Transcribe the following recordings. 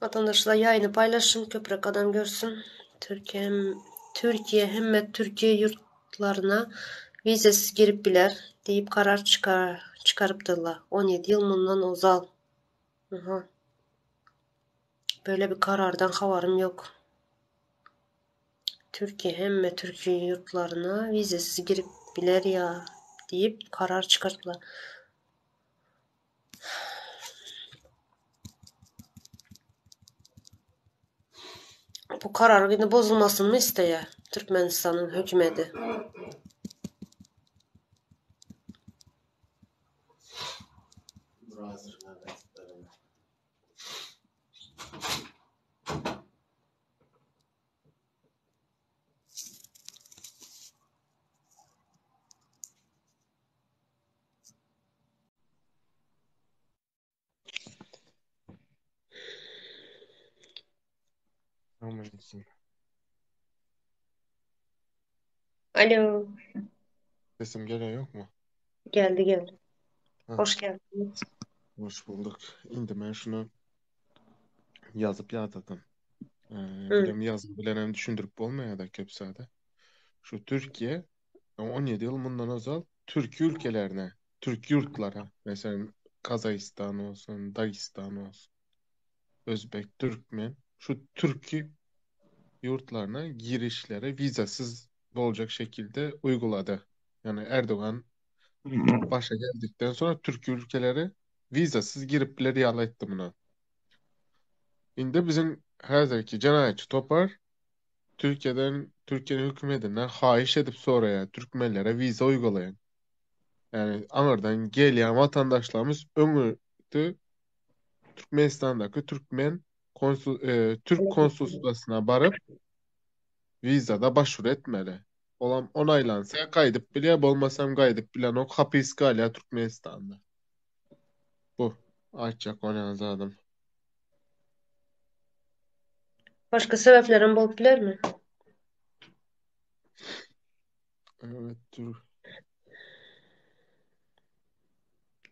Vatandaşlar yayını paylaşın, köprek adam görsün. Türkiye hem Türkiye yurtlarına vizesiz girip biler deyip karar çıkarıptılar. 17 yıl bundan ozal. Aha. Böyle bir karardan haberim yok. Türkiye hem Türkiye yurtlarına vizesiz girip biler ya deyip karar çıkarttılar. Bu karar yine bozulmasını mı isteye Türkmenistan'ın hükümeti? Selamünaleyküm. Alo, Sesim gelen yok mu? geldi. Ha, Hoş geldiniz. hoş bulduk. Şimdi ben şunu yazıp yazdım. Hı. Bilem yazıp bilenem düşündürüp olmaya da köpsade. Şu Türkiye 17 yıl bundan azal Türk ülkelerine, Türk yurtlara mesela Kazakistan olsun, Dağistan olsun, Özbek, Türkmen şu Türk yurtlarına girişlere vizasız olacak şekilde uyguladı. Yani Erdoğan başa geldikten sonra Türk ülkeleri vizasız girip bile yalan etti buna. Şimdi bizim hazırki cinayetçi topar Türkiye'nin hükümetinden hahiş edip sonraya Türkmenlere vize uygulayan. Yani Ankara'dan gelen vatandaşlarımız ömürde Türkmenistan'daki Türk konsolosluğuna barıp vizada başvuru etmeli. Olan onaylansa kaydıp bile olmasam kaydıp bile o kapıyız hala Türkmenistan'da. Bu. Açacak onu yazdım. Başka sebeplerin bolup biler mi? Evet, dur.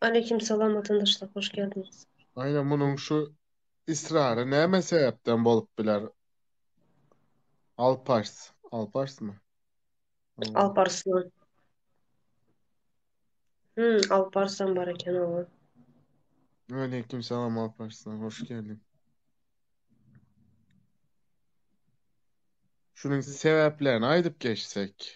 Aleykümselam vatandaşlar, hoş geldiniz. Aynen bunun şu ısrarı ne sebepten bolup biler? Alpars. Alpars mı? Allah. Alparslan. Alparslan Barakenoğlu. Aleykümselam Alparslan. Hoş geldin. Şunun sebeplerini aydıp geçsek.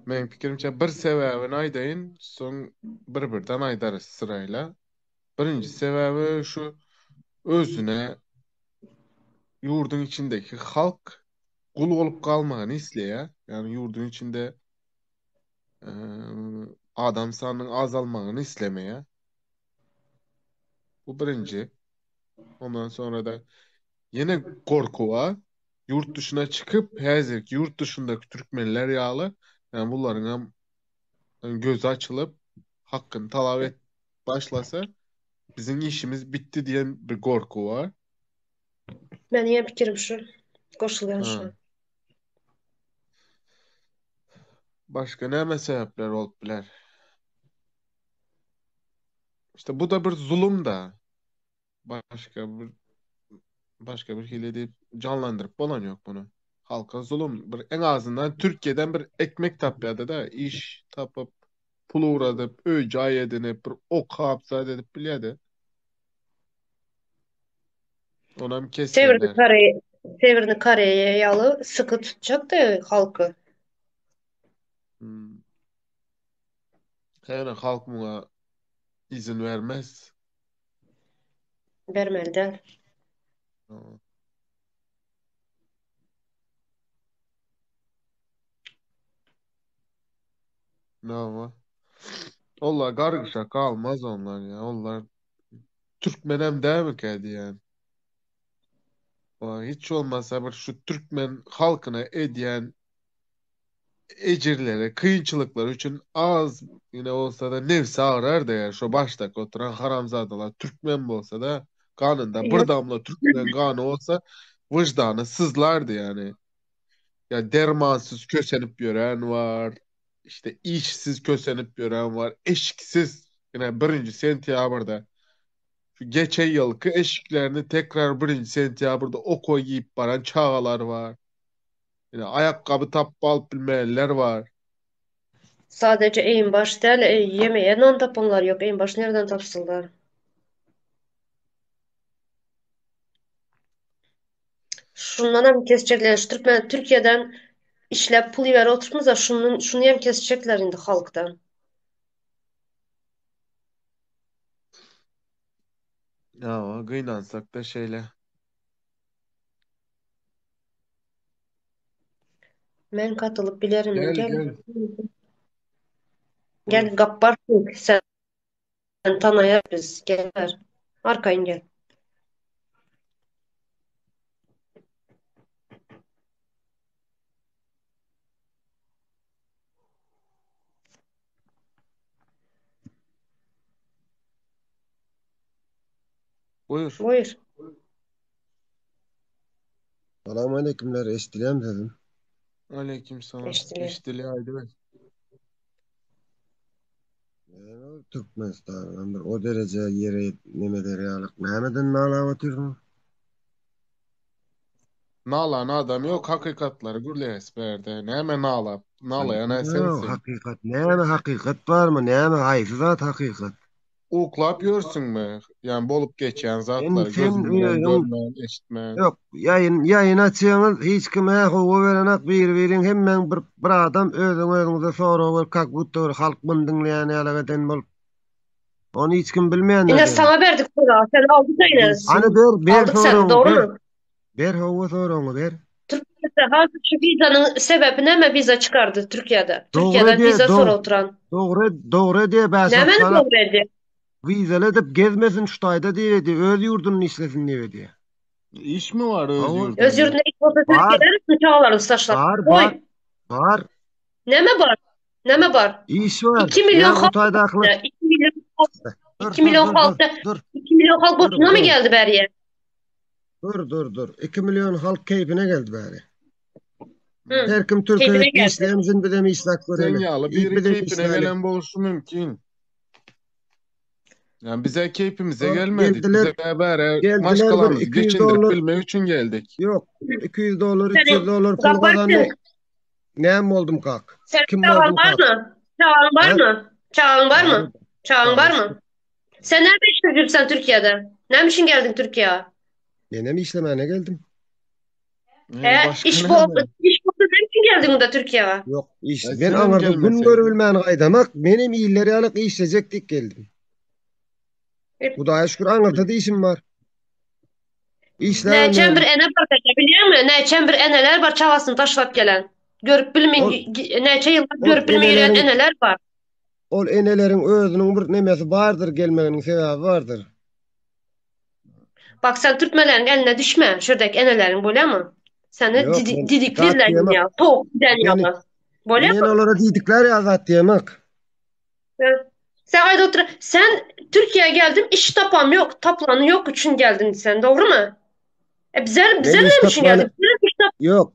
Benim fikrimce bir sebebini aydayın, son birden aydarız sırayla. Birinci sebebi şu özüne yurdun içindeki halk kul olup kalmağını isleye. Yani yurdun içinde adam sanının azalmağını islemeye. Bu birinci. Ondan sonra da yine korkuva yurt dışına çıkıp hazır yurt dışındaki Türkmenler yağlı. Yani bunların hem gözü açılıp hakkını talep et başlasa bizim işimiz bitti diyen bir korku var. Benim fikrim şu. Koşuluyor şu Ha. an. Başka ne sebepler olup biler? İşte bu da bir zulüm da. Başka bir başka bir hile deyip canlandırıp olan yok bunu. Halka zulüm. En azından Türkiye'den bir ekmek tapyadı da iş tapıp pul uğradıp öyle edinip bir ok hapsat edip bilyedi. Ona mı Severni kesseler? Kara'yı Severni Kara'ya yalı sıkı tutacak da halkı. Hmm. Yani halk buna izin vermez. Vermeliler. Tamam. Ne ama? Allah kargışa kalmaz onlar ya. Onlar Türkmenem değil mi kedi yani? Hiç olmazsa bir şu Türkmen halkına ediyen ecirlere, kıyınçılıklar için az yine olsa da nefsi ağrar da ya şu baştaki oturan haramzadalar Türkmen mi olsa da kanında bir Yok. damla Türkmen kanı olsa vicdanı sızlardı yani. Ya dermansız kösenip gören var. İşte işsiz kösenip gören var. Eşksiz yine birinci sentyabrda Şu geçen yılki eşiklerini tekrar 1. sentyabrda okuğa giyip baran çağalar var. Yani ayakkabı tappa alıp bilmeyenler var. Sadece Eğinbaş değil, yemeğe non tapanlar yok. Eğinbaş nereden tapsınlar? Şundan hem kesecekler. Şu Türkiye'den işlep pul ver oturtmazsa şunu hem kesecekler indi halktan. Ya kıynansak da şeyle. Men katılıp bilerim. Gel Gel. gel. Gel Buyur. Gappar sen tanaya biz. Gel. Arkayın gel. Buyur. Buyur. Selamünaleykümler, eşitliğim dedim. Aleykümselam. Eşitliği. Eşitliği haydi ver. Türkmenistan, o derece yere nemeleri alıp, Mehmet'in nala oturdu. Nalan adam yok hakikatları gürle esberde. Ne hemen nalap. Nalayan Yok, sensin. hakikat, neme hakikat var mı, neme hayfızat hakikat. Uklap görsün mü? Yani bolup geçen zatları Sen gözün bilen görmeyen, eşitmeyen. yok, yayın açıyorsunuz, hiç kime huvu verenek verin, hemen bir adam özünüze soru kak bu halk bunu dinleyen eden bol. Onu hiç kim bilmeyen Yine nereden? sana verdik sonra. Sen aldık yine. Hani Bilsin. ver Aldık sen. sorunu, Doğru mu? ver huvu sorunu, ver. Türkiye'de hazır şu vizanın sebebi ne mi viza çıkardı Türkiye'de? Doğru Türkiye'den diye, viza sonra oturan. doğru diye ben Ne mi sana doğru verdi? vizel edip gezmesin şu tayda diye diye öz yurdunun işlesin diye diye. İş mi var öz Ama Öz yurdunda? yurduna ilk olsa var, Türkiye'den mi çağlarız taşlar? var, Oy. var, Ne mi var? Ne mi var? iş var. 2 milyon Yani o halk tayda aklı. 2 milyon halk Dur, 2 dur, milyon dur, dur, halkta dur, 2 milyon halk dur, boşuna mı dur, geldi beriye? dur. 2 milyon halk keyfine geldi bari. Hı. Hmm. Her kim Keyfine Türkiye'de geldi. işleyemizin bir de mi işlak Sen göreli. yağlı İyi biri bir de keyfine işleyelim. gelen bolsu mümkün. Yani bize keyfimize O gelmedik. geldiler, Bize bari geldiler bir maşkalarımızı 200 geçindirip dolar, bilmek için geldik. yok 200 dolar, 300 Senin dolar pul kazandı. Gabartın. Neyim oldum kalk? Senin Kim çağın oldum var kalk? mı? Çağın var He? mı? Çağın var Var, mı? Çağın var var işte. mı? Sen nerede işledin sen Türkiye'de? Ne için geldin Türkiye'ye? Yine mi işlemeye geldim? Başka İş ne bu hemen? iş bu ne için geldin burada Türkiye'ye? Yok iş. Ay Ben sen hem anırda gün gelmeseydin. görülmeyen kaydamak benim iyileri alıp işleyecektik geldim. E, Hudaya şükür anırda da işim var. Hmm. Neçen bir İşleyemiyorum. ene var dedi biliyor musun? Neçen bir eneler var çavasını taşlap gelen. Görüp Ol, bilmeyin neçe yıllar ol görüp bilmeyin yürüyen enelerin eneler var. ol enelerin özünün bir nemesi vardır gelmenin sebebi vardır. Bak sen Türkmenlerin eline düşme. Şuradaki enelerin böyle mi? Seni Yok ben zat didiklerler diyemek. ya. Soğuk giden Beni ya. Böyle ben mi? onlara dedikler ya zat diyemek. Sen ayda otur. Sen Türkiye'ye geldin iş tapan yok. Taplanı yok için geldin sen. Doğru mu? Bize Ben iş ne için geldin? tapmanı Bize iş yok.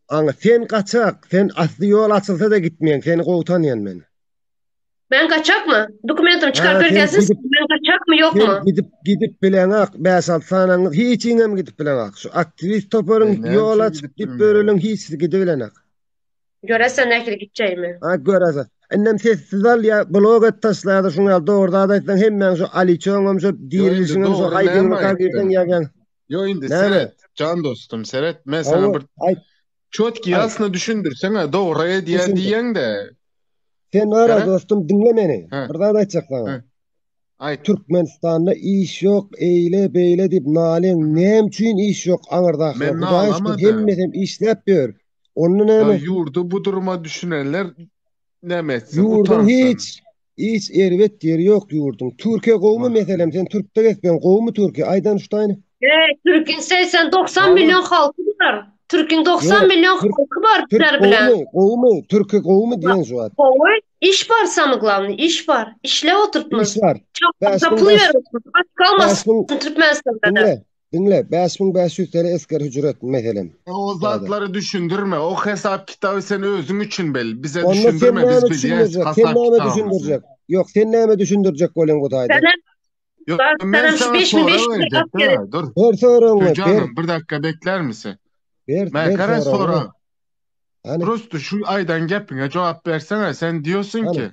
Ana sen kaçak. Sen aslı yol açılsa da gitmeyen. Seni kovtanayan beni. Ben kaçak mı? Dokumentum çıkar Ha görgesin. Ben kaçak mı yok sen mu? gidip bilen ak. Beşalt sananı hiç inem gidip bilen ak. Şu aktivist toparın Ne yol için açıp gidip gidip bilmiyorum. börülün hiç gidip bilen ak. Göresen ne gideceğimi. Ha görəsən. Annem sessiz al ya blog et taşladı şunu doğrudan da etsen hemen şu Ali Çoğum şu Yo indi dirilişinin şu doğru ne haydını mi kakirden ayttın? ya ben. Yo indi Ne mi? seret. Can dostum seret. Ben sana Ama bir ay çotki ay aslında düşündürsene doğruya düşündüm. diyen de. Sen ara He? dostum dinle beni. He. Buradan açacak sana. He. Ayt. Türkmenistan'da iş yok, eyle beyle deyip nalen nem için iş yok anırdaklar. Ben ne Hudaya şükür alamadım. hemmesem işlep diyor. Onun Ya nemi? yurdu bu duruma düşünenler ne etsin Yurdun utansın. hiç ervet yeri yok yurdun. Türkiye kovmu Vah. meselem sen Türk'te ben kovmu Türkiye. Aydan uçtayını. Türk'ün 80-90 Valla milyon halkı var. Türk'ün 90 Yok. milyon Türk halkı var Türk bizler bilen. kovmu, Türkiye kovmu diyen şu an. Oy, iş var samıglavni, iş var. İşle İş oturtmaz. var. Çok 5000 zapılı veriyorsun. Aç kalmasın 5000 Türkmenistan'da da. dinle 5500 TL esker hücret mesela. o Dayda. zatları düşündürme. O hesap kitabı seni özün için bil. Bize Onu sen düşündürme. Biz neyime biliyoruz düşündürecek? Sen hesap neyime kitabımızı. düşündürecek? Yok sen neyime düşündürecek golün bu dayda? Sen Yok, Sen ben hem şu sana 5500 sonra lira verecektim askeri. ha. Dur. Ver soruňy, ver. Canım bir dakika bekler misin? Ben Ver kara soruňy. sonra. Hani, Prosto şu aydan gepine cevap versene. Sen diyorsun hani. ki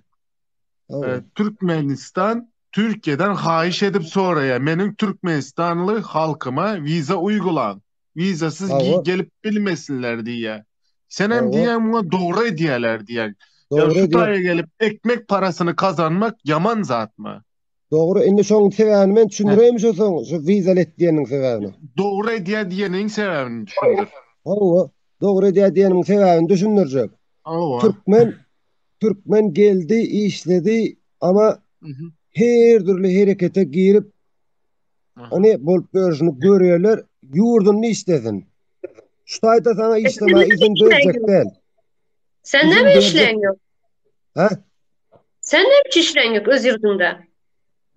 Tamam. Türkmenistan Türkiye'den hayiş edip sonraya menin Türkmenistanlı halkıma vize uygulan. Vizasız Tamam. gelip bilmesinler diye. Sen hem Tamam. diyen buna doğru diyeler diyen. Ya Doğru şu diye. taya gelip ekmek parasını kazanmak yaman zat mı? Doğru. Indi şoň sebäbini men Heh, düşündireyim şu vizalet diýeniň sebäbini. doğru diye diyenin sebebini düşündür. Hawa, doğru diýeniň sebäbini düşündirjek. Ova. Türkmen geldi, işledi ama Hı hı. her türlü harekete girip Aha. hani bolup görüşünü görüyorlar. Yurdunu istedin. Şu tayda sana işleme Senin de izin işleyen verecek yok. değil. Sen ne İzin mi verecek. işleyen yok? Ha? Sen ne mi işleyen yok öz yurdunda?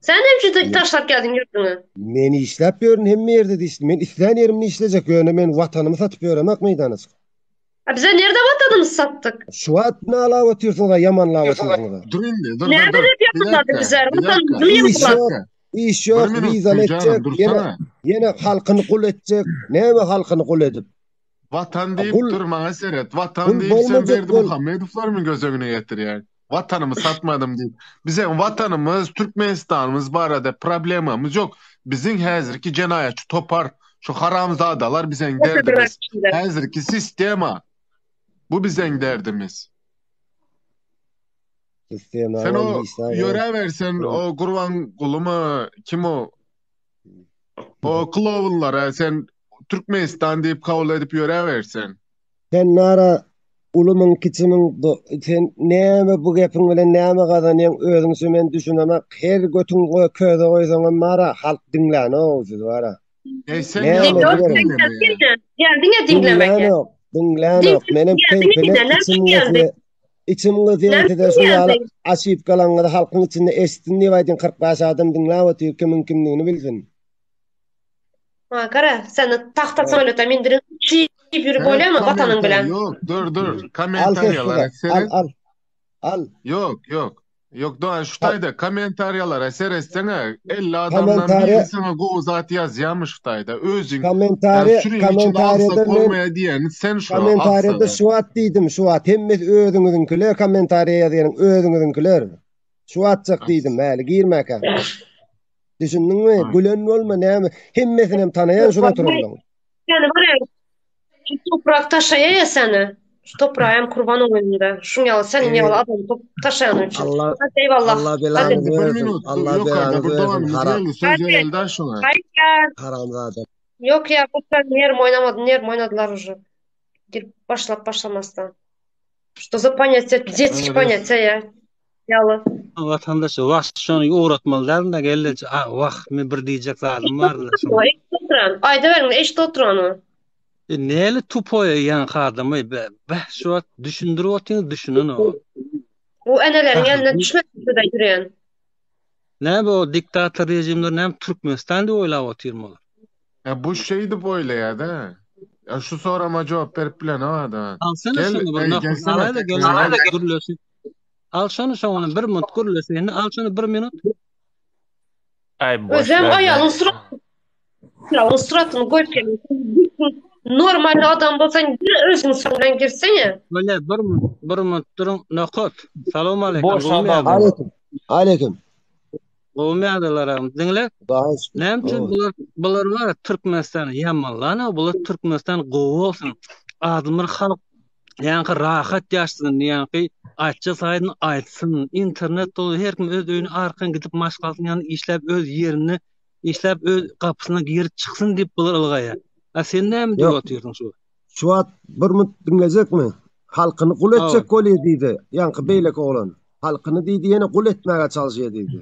Sen ne mi taşlap geldin yurduna? Meni işlep görün hem yerde de işte. Men isteyen yerimni işleyecek yönü men vatanımı satıp öğrenmek meydanız. Bize nerede vatanımızı sattık? Şu at ne ala atıyorsun da yaman la atıyorsun da. Dur indi, dur Nerede dur. hep Bir yapılmadı dakika, bize? bir dakika, Vatanımızı mı İş bir yaptılar? yok. dakika. İş Bir yok. minut Vizal dur canım, edecek. dursana. Yine halkını kul edecek. Ne mi halkını kul edip? Vatan deyip Kul, durma Seret. Vatan kul deyip sen bolmayacak Berdi kul. Muhammedovlar mı göz önüne getir yani? Vatanımı satmadım deyip. Bizim vatanımız, Türkmenistanımız bu arada problemimiz yok. Bizim hazırki cenayetçi topar, şu haramzadalar bizim derdimiz. Hazırki sistema. Bu bizim derdimiz. Sistema Sen o işler. yöre versen o kurban kulu mu kim o kılavullara sen Türkmenistan deyip kabul edip yöre versen. Sen nara ulumun kiçimin sen näme bu gepin bilen näme gazanýan özüňsü men düşünemek her götüň köze goýsaň mara halk dinlän o siz wara. Sen Näme ya Yok, diýerim? dinlemeye. geldin ya dinlemeye. Dinlän menem keypine içim gözýärdi şu ýaly aşyp galanyňy halkyň içinde estin diýip 45 adam dinläp otyr kimin kimligini bilsin. Ha, kara, sen tahta samolota mindirin. Çiğip yürüp oylama vatanın bilen. Yok dur. Al Komentaryalara seret. Al. Yok. Doğan şutayda komentaryalara seretsene 50 Komentarya- adamdan biri sana go'zat yazyamış şutayda. Özün Komentarya alsak olmaya diyen sen şu Kommentariyada aksada. şu at diýdim, şu at. Hemmet özüňizünkiler kommentariýa ýazýan özüňizünkiler. Şu atjak diýdim, mäli girmäkä. Düşündiňmi? Ha. Gülen bolma näme? Hemmesini hem tanaýan şuna turulýan. Yani var ya, şu toprak taşaya ya seni. Şu toprağa hem kurban olayında. Şun yalı, senin yalı adam taşayan için. Allah Hadi eyvallah. Allah Hadi. belanı Bir versin. minut. Allah Yok belanı aga versin. Doğan Haram. söz elden şuna. Hayır ya. Haramzada. Yok ya, bu sen yerim oynamadı. Yerim oynadılar уже. Girip başlamasdan. Что за понятие? Детские Evet. понятия ya. Yalı. Vatandaşı vaqt şonu uğratmalılar da geldi. Vaqt men bir diýjek zalim bardy. Eşit oturan. Ayda verin, eşit oturan o. Näli tupoya yan kadamy be şu wagt düşündirip otyň düşünün o. O enelerin Ah, yanına bu- düşmesin de yürüyen. Näme o diktator rejimler näme Türkmenistan diýip oýlap otyrmalar. Ya bu şeydi böyle ya da. Ya şu sorama cevap verip bilen o adam. Alsana Gel, şunu bir ey, nokta. gelsene. Arada gürlesin. Al şunu bir minut gürlesin. Al şunu 1 minut. Ay boş Özlem ver be. ayağının suratını koyup gelin. Normal adam bolsan özün suratına girsene. Böyle 1 minut durun. Nokot. Salam aleyküm. Boş adam. Aleyküm. Gowmyadalar dinle. Daha Näme üçin bular var Türkmenistany ýamanlana, bular Türkmenistan gowy bolsun. Adamlar halk ýa-ni rahat ýaşasyn, ýa-ni açça saýdyn aýtsyn. Internet dolu her kim öz öýüne arkan gidip maşgalsyn, ýa-ni işläp öz ýerini, işläp öz kapysyna girip çyksyn diýip bular ylgaýa. Sen näme diýip Yok. otyrsyň şu? şu at bir minut dinleyecekmi? Halkını kul edecek gol diýdi. Yankı beýlek oğlan. Halkını diýdi ýene kul etmäge çalışýar diýdi.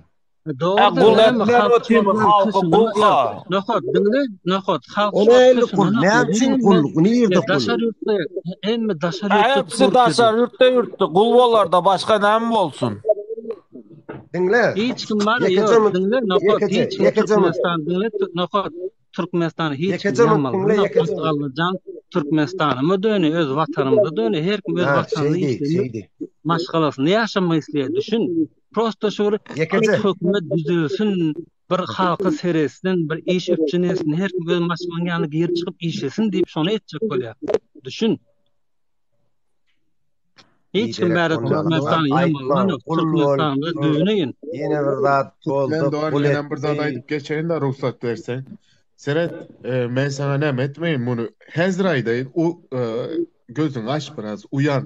Doğru. Kul etler otyrmy halky kulka. Nokot. Halk O näli kul? Näme üçin kul? Niýerde kul? Daşar ýurtda, emmi daşar Hepsi daşar yurtda kul bolar da başka näme bolsun? Dinle. Hiç kim var Yekece yok. mi? Dinle nokot. Yekece, Hiç kim yekece mi? Türkmenistan dinle nokot. Türkmenistan hiç Yekece kim mi? yapmalı. Dinle, yekece mi? Alcan Türkmenistan'ı döne öz vatanımda döne her kim öz Ha, vatanını işlemi şeydi. maşgalasını yaşamayı isteýär. Düşün. Prosto şuru Yekece. hükümet düzülsün. bir halka seresinden bir iş öpçünesin her kim öz maşgalanyň ýanyna girip çykyp işlesin diýip şonu etjek bolýar. Düşün. Hiç kim bäri Türkmenistan'ı ýamanlanyp Türkmenistan'da düýüneýin. Yine bir zat Ben boldu. Doğan yenen bir zat aydıp geçeyin de ruhsat versen. Senet, men sana nem etmeyin bunu. Hezir aydayın, gözün aç biraz, uyan.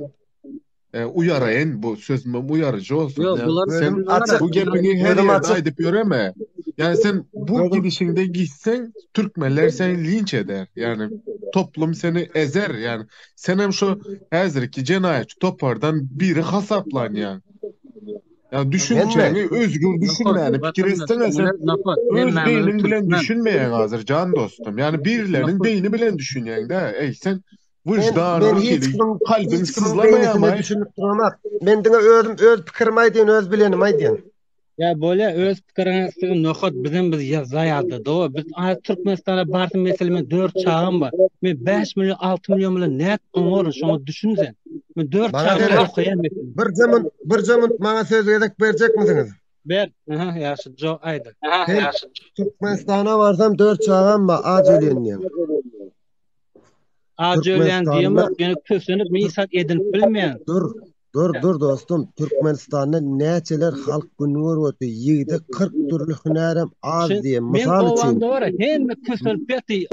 Uyarayın, bu sözüm uyarıcı olsun. Yok, Yani bular sen açık. bu gepini her Gözüm yerde açık. aydıp göreme. Yani sen bu Gözüm- gidişinde gitsen, Türkmenler seni linç eder. Yani toplum seni ezer. Yani sen hem şu hazırki cinayetçi topardan biri hasaplan yani. Ya düşünceni özgür düşünme yani. Fikir isteme sen. Öz beynin bilen düşünmeyen hazır can dostum. Yani birilerinin beyni bilen düşünyen de. Ey sen vicdanın kalbin sızlamayan mı? Düşünüp durmak. Ben diňe öz pikirim aýdyn, öz bilenim aýdyn. Ya bolýa öz pikiriňizden nohut bizim biz ýazaýardy. Do biz Türkmenistana bardy meseleme 4 çağım var. Men 5 milyon 6 milyon bilen net oňor şonu düşünsen. Men 4 Bana çağım göre- okuyan Bir zaman maňa söz gerek berjek misiniz? ber ýaşy jo aýdy. Ben Türkmenistana barsam 4 çağım var, az ölenýän. Ajölen diýmek ýene köslenip misat edilip bilmeýän. Dur dostum. Türkmenistan'da näçeler halk günüňi ötü 40 türlü hünärem az diye Men misal için. owanda var hemme köslenip betdi.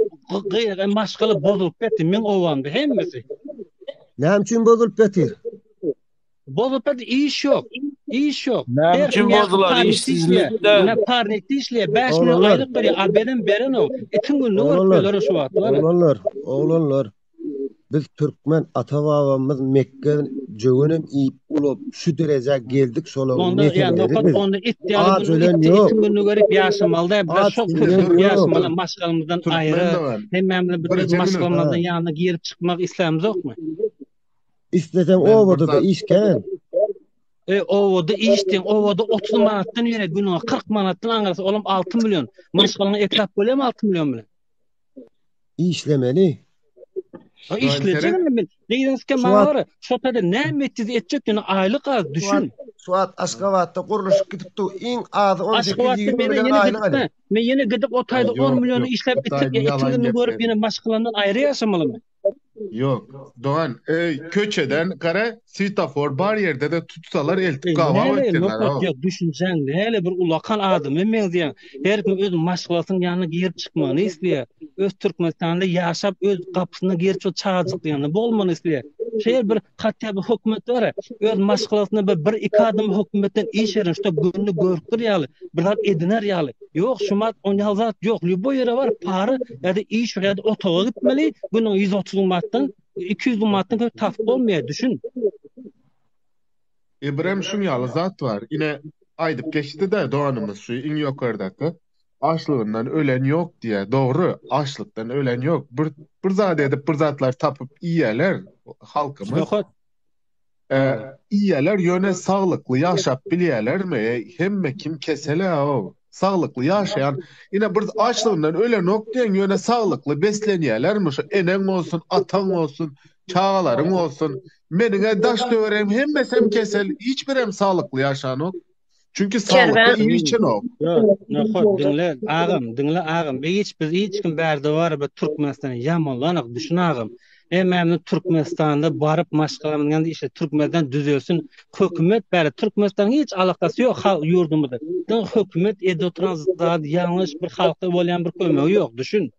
Maşgaly bozulyp betdi. Men owanda hemmesi. Näme üçin bozulup betir? Bozulyp betdi iş yok. İş yok. Näme üçin bozular? İşsizlikde. Ne parnikde işleýär. 5 milyon Oğlanlar. aýryk berýär. Abeden beren o. Etin günü görüpler şu wagt var. Oğlanlar. Biz Türkmen ata-babamız Mekke'den jöwenem iýip ulap şu derejä geldik şolar Onda ýa nokat onda Az ölen yok. etin günü görüp ýaşamalda bir Az şok ölen köpüp yok. ýaşamaly maşgalymyzdan Türkmen de aýry. var. Hemmemle bir Birinci maşgalymyzdan minut, ýanyna girip çykmak islämiz ýokmy? İstesem Ben o bodu da burada- işken. Owada işden, owada 30 manatdan ýere gününe 40 manatdan aňarsy olam 6 milyon. Maşgalyny eklap bolýarmy 6 milyon bilen? İşlemeli. Ha Şu an işlejekmi men? Diýdiňizki Şu maňa şotada näme etdiz etjek ýene aýlyk az düşün. Suat Aşgabatda quruluş gidipdi. Iň az 18-20 Aşgabatda meni milyon ýene aýlyk gidip, aly. men ýene gidip o taýda Yok, 10 milyonu yok. işlep O taýda etjek yalan etjegini gep görüp berdi. ýene maşgalandan aýry ýaşamalymy? Yok. Doğan, köçeden kara svetofor bar yerde de tutsalar eltip gaba Näle ötkenler. nokat ýok düşünjäň, näle bir ulakan adam emen diýen. Her kim öz maşgalasynyň ýanyna girip çykmagyny isleýär. Öz Türkmenistanda ýaşap öz gapysyna girip ço çağajyk diýende bolmany isleýär. Şeýle bir hatda bir hökümet bar. Öz maşgalasyna bir iki adam hökümetden iş eren, şo günni görüp ýaly, bilar ediner ýaly. Ýok, şumat on zat ýok. Lübo ýere bar, pary ýa-da iş ýa-da otaga gitmeli. Günüň 130 manatdan 200 manatdan köp tap bolmaýar, düşün. İbrahim şun ýaly zat var. Ine aydyp geçdi de Doğanymyz şu iň ýokardaky. Açlığından ölen yok diye. Doğru. Açlıktan ölen yok. Bir zat edip bir zatlar tapıp iýerler halkymyz. Nokat İýerler ýöne saglykly ýaşap bilýärlermi? Hemme kim kesele o. Saglykly ýaşaýan ine bir açlığından ölen ok diýen ýöne saglykly beslenýärlermi? Şu eneň bolsun, ataň bolsun, çağalaryň bolsun. Meniňe daş döwerem hemmesem kesel, hiçbirem saglykly ýaşan ok. Çünkü Kerben. saglykly iş için ok. nokat dinle ağam. Hiç kim bärde bar bir Türkmenistana ýamanlanyk düşün ağam. Memnun Türkmenistan'da barıp maşgalanýan işte Türkmenistan düzelsin. Hökümet bäri Türkmenistan'ın hiç alakasy ýok hal ýurdumyzda. Hökümet ede oturan zat ýalňyş bir halka bolýan bir kömegi ýok, düşün.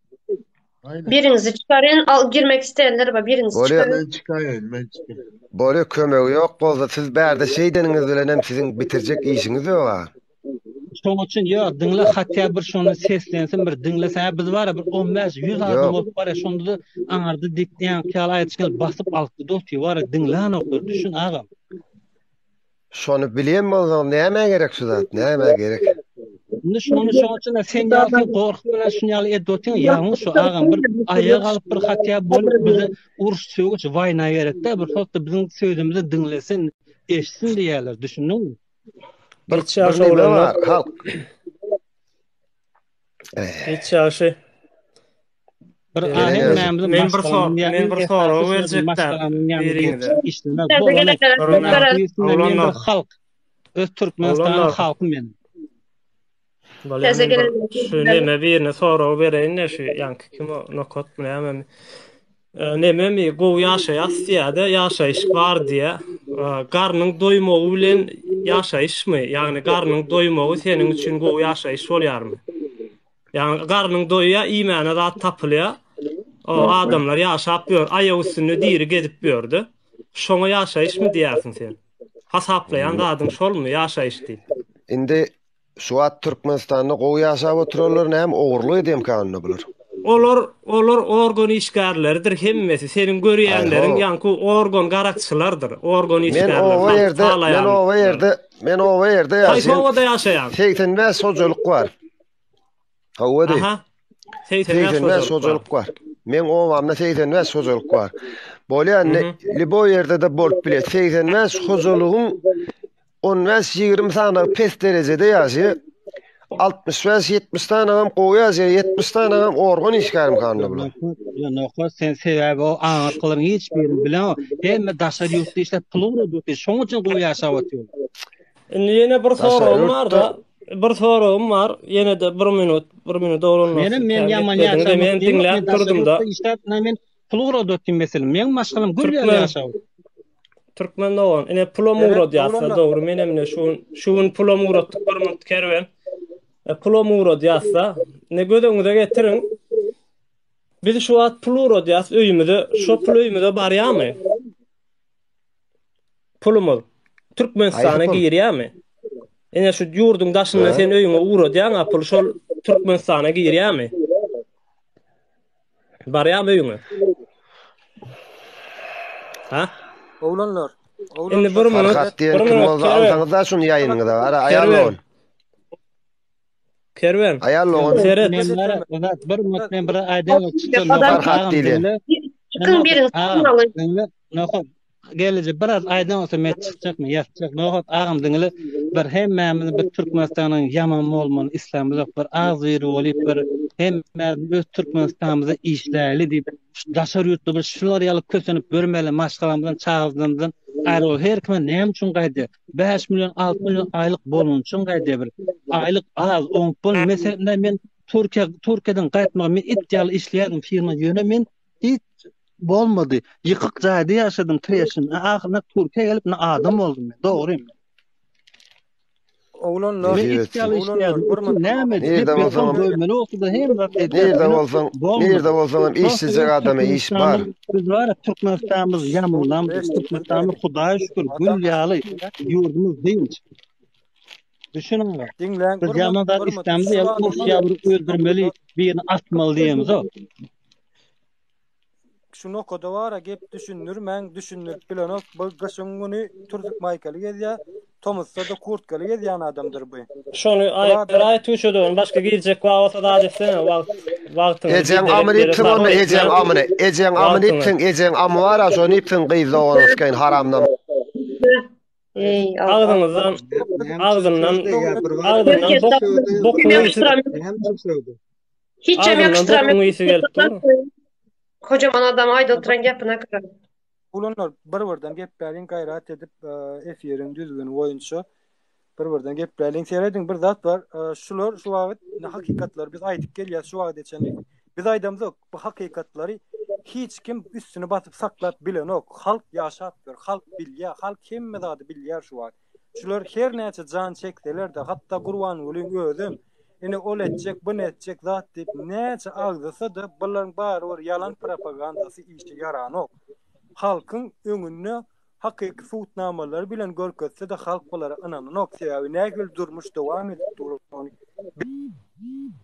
Aynen. Birinizi çıkarın, girmek isteyenler var. Birinizi Oraya- çıkarın. Ben çıkayım. Böyle kömegi yok bolsa siz bärde şeýdeniňiz bilen hem sizin bitirjek işiňiz ýok. Şoň üçin ýok, dinle hatda bir şonu seslensin, bir dinlese biz bar bir 15-100 adam Yok. bolup bar şonda da aňardy dikdiýän ýaly aýtýan basyp alypdy doty bar dinlen okur, düşün agam. Şonu bilýän bolsaň näme gerek şu zat? Näme gerek? Şimdi şoň üçin sen ýaly gorkup bilen şunu ýaly edýän ýalňyş şu agam bir aýaga alyp bir hatda bolup bizi uruş söýgüç waýna gerekde bir hopda bizim sözümüzi dinlesin, eşitsin diýerler, düşündiňmi? Hiç ýaşy olanlar. Halk. Hiç ýaşy. Bir Yani ahem memnun men bir soraw berjekden biriňde. işlemek Nerede bolany. gelekler? Oğlanlar. Halk. Öz Türkmenistan'ın Oğlanlar. halkı men. Teze Balen bir gelen şu neme birine soraw bereň näşe ýanky kim o nokot bilemem. Neme mi gowy ýaşaýas ýa-da ýaşaýyş bar diýe. Garnyň doýmagy bilen ýaşaýyşmy? Ýagny garnyň doýmagy seniň üçin gowy ýaşaýyş bolýarmy? Ýagny garnyň doýýa imäne zat tapylýar. O adamlar ýaşap ýör, aýagy üstüne diri gedip ýördi. Şoňa ýaşaýyşmy diýersiň sen? Hasaplayan zadyň şolmy ýaşaýyş diýip? Indi Suat Türkmenistanyny gowy ýaşap oturarlar näme ogurlyk edem kanuna bular. Olar organ işgärleridir hemmesi. Senin görýänleriň Ayho. ýanky organ garakçylardyr. Organ Men işgärler. o ýerde Haýsy ýaşaýan. owada ýaşaýan? 85 sojuluk var. Howada. Aha. 85 sojuluk var. Men owamda 85 sojuluk var. Bolýanny libo ýerde de bolup bilet. 85 sojulugyň 10-20 sana pes derejede ýaşy. 60-70 tanam gowy ýaşy, 70 tanam organ işgärim kanly bular. Nokot sen sebäbi o aňatlaryň hiç birini bilen hemme daşar ýurtda işläp pul urdy. Şoň üçin gowy ýaşap oturýar. Indi ýene bir sorawum var da, bir sorawum var. Ýene de 1 minut dolanmaz. Men ýaman ýaşap. Men dinläp durdum da. İşläp men pul urdy meselem. Men maşgalym gürler ýaşap. Türkmen dogan. Ene pulomurod ýazsa dogry menemine şuun pulomurod 1 minut kerwen. Pulomurod ýazsa, ne gödüňize getirin. Biz şu at pulurod ýaz öýümizde, şo pul öýümizde barýarmy? Pulumuz Türkmenistana girýärmi? Ene şu ýurduň daşynda sen öýüňe urod ýa-da pul şol Türkmenistana girýärmi? Barýarmy öýüňe? Ha? Oğlanlar. Indi 1 minut. Farhat diýen kim bolsa aldaňyzda şunu ýaýynyňda. Ara aýalon. Kerwen. Aýalon. Seret. Bir minut men bir aýdan çykdym. Farhat diýen. Çıkın birini tutun alın. Nokot gelece biraz aýdan olsa men çykjakmy, ýatjak. Nokot agam diňle bir hemmämiz bir Türkmenistanyň ýaman bolman islamyzda bir agzyry bolup bir hemmämiz öz Türkmenistanymyza işläli diýip daşar ýurtda bir şular ýalyp kösenip görmeli maşgalamyzdan çağızdymyzdan aýryl her kime näme üçin gaýdy? 5 milyon 6 milyon aýlyk bolun üçin gaýdy bir. Aýlyk az 10 pul meselende men Türkiýeden gaýtmagy men iddialy işleýärdim firma ýöne men hiç bolmady. Ýykyk jaýda ýaşadym treşim. Ahyrna Türkiýe gelip adam oldum men. Dogrymy? Oğlanlar. Men iddialy işleýärdim. Näme Nerede bolsaňam, nerede bolsaňam işsizlik adamy iş bar. Biz var Türkmenistanymyz ýamylan, Türkmenistanymyz Hudaýa şükür gül ýaly ýurdumyz diýil. Düşünüňler. Dinlen. Biz ýamanlar islamda ýa-da öldürmeli, birini atmaly diýemiz o. Şunu koda var gep düşünürmen düşünüp bilenok bu gaşyňyny Türk Michael gezýär. Thomas'ta da kurtkaly gezýän adamdyr bu. Şonu aýtýşydyn, başga girecek wagta da desene wagtyny. Ejen amryptyň onu ejen amryptyň ejen amwara şonu iptyň gyzlawanyskayn haramdan. Ağzından Hiç cem yakıştıramıyor. Kocaman adam ayda oturan gapına kırar. Ulanlar bir-birden geplerin gayret edip efirin düzgün oyunçu bir-birden geplerin seyredin bir zat var. Şular şu wagt hakykatlar biz aýdyp gelýär şu wagt geçenlik. Biz aýdamyz bu hakykatlary hiç kim üstüne batıp saklap bilen ok. Halk ýaşap ber, halk bilýär, halk hemme zady bilýär şu wagt. Şular her näçe jan çekdiler de hatta Gurban ulyň özüm ene ol etjek, bu netjek zat diýip näçe agdasa da buların bary yalan propagandasy işe yaranok. Halkın öňünde hakyky suutnamalary bilen görkezse de halk bolary inananok sebäbi nägil durmuş dowam edip durýar.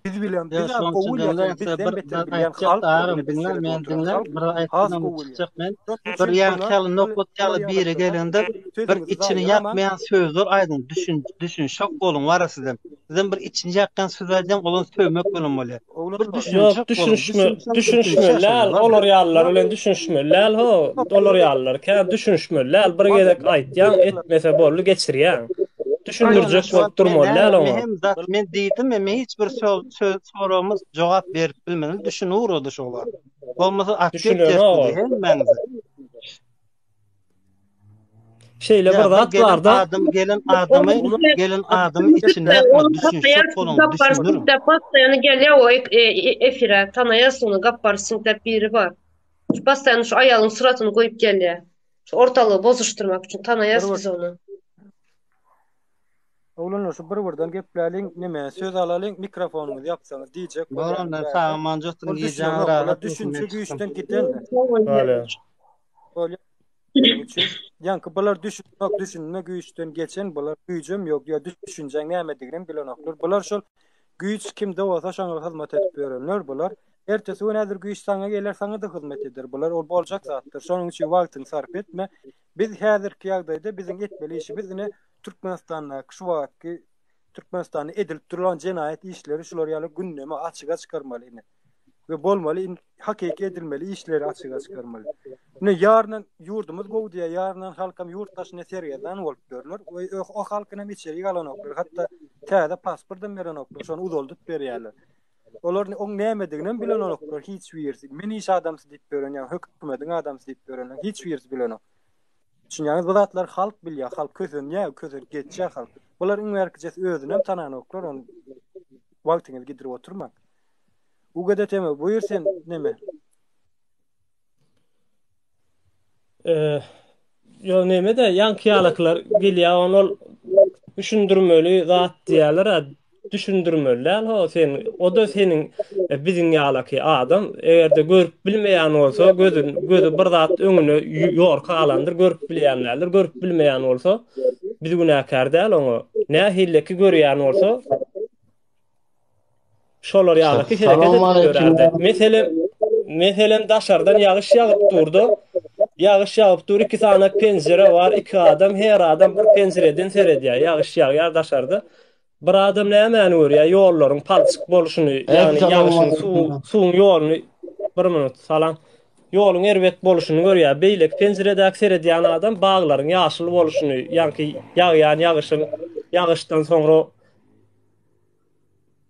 Biz bilen biz owulýar bizden beter bilen halk bilmem men dinler bir aýtmam çykjak men bir ýarkaly nokot ýaly biri gelende bir içini ýakmaýan sözdür aýdyn düşün şok bolun warasydan bizden bir içini ýakkan söz aýdan bolan sövmek bolan bolýar düşünüşmeler olar ýallar bilen düşünüşmeler ho olar ýallar ka düşünüşmeler bir gezek aýtýan etmese bolly geçirýän düşündürjek wagt durmalar ama hem zat men diýdim men hiç bir söz soramız jogap berip bilmeden düşünür ody şolar. Bolmasa aktif hem menzi. Şeyle bir Ya zat gelen var da adam gelen adamı içinde Onu düşünse tapayar, kolun gappar düşünür. sintep pastayanı geliyor o efire. Tanaya sonu gappar sintep biri var. Şu pastayanın şu ayağının suratını koyup geliyor. Şu ortalığı bozuşturmak için Bir tanıyas var. biz onu. Oğlanlar şu bir geplerling neme söz alaling mikrofonunuzu yapsanız diyecek. Baron sağ manjotun Ol yiyeceğin düşünüyorum. rahat Ola olsun, düşünce ben çıktım. güçten giden de. Öyle. Öyle için. Yankı bular düşünme güçten geçen bular gücüm yok ya düşüncen nämedigini bilen oklar. Bular şol güç kimde olsa şoňa hyzmat edip berenler bular. Ertesi gün nädir güç saňa geler saňa da hyzmat eder. Bular ol boljak zatdyr. Şonuň üçin wagtyny sarf etme. Biz häzirki ýagdaýda biziň etmeli işimiz ine Türkmenistanda şu wagtky Türkmenistanda edilip duran jenaýat işleri şular ýaly gündeme açyga çykarmaly ine. Ve bolmaly hakiki edilmeli işleri açyga çykarmaly. Ne yarın yurdumuz gow diye yarın halkam yurttaşyna seriýadan bolup görler. O halkyna içeri galan oklar. Hatta täze pasportdan beren oklar. Şonu uzoldup berýärler. Olar oň nämedigini bilen oklar. Hiç wirsi. Men iş adamsy diýip beren ýa hökümetiň adamsy diýip beren. Hiç wirsi bilen ok. Çünki bu zatlar halk bilýär. Halk közünýär, közür geçýär halk. Bular üňerkijesi özüne hem tanan oklar. Onu wagtyňyzy gidirip oturmak. Ugada tema buyur sen neme? Yo neme de yankyalyklar gelýär onu düşündürmeli zat diýerler. Düşündürmeli ho sen o da senin biziň ýalaky adam egerde görüp bilmeýän bolsa gözü bir zat öňüne ýorka alandyr görüp bilýänlerdir görüp bilmeýän bolsa biz günäkär däl onu nä hilleki görýän bolsa şolar ýalyky hereket edip görärdi. Meselem daşardan ýagyş ýagyp durdy. Ýagyş ýagyp dur, iki tane pencere var, iki adam, her adam bir pencereden seredýär. Ýagyş ýagýar daşardy. Bir adam näme görýär? Ýollaryň palçyk boluşyny, ýani ýagyşyň suwuň ýoluny bir minut salam. Ýoluň erbet boluşyny görýär. Beýlek penceredäki seredýän adam baglaryň ýaşyl boluşyny, ýani ýagýan ýagyşyň ýagyşdan soňra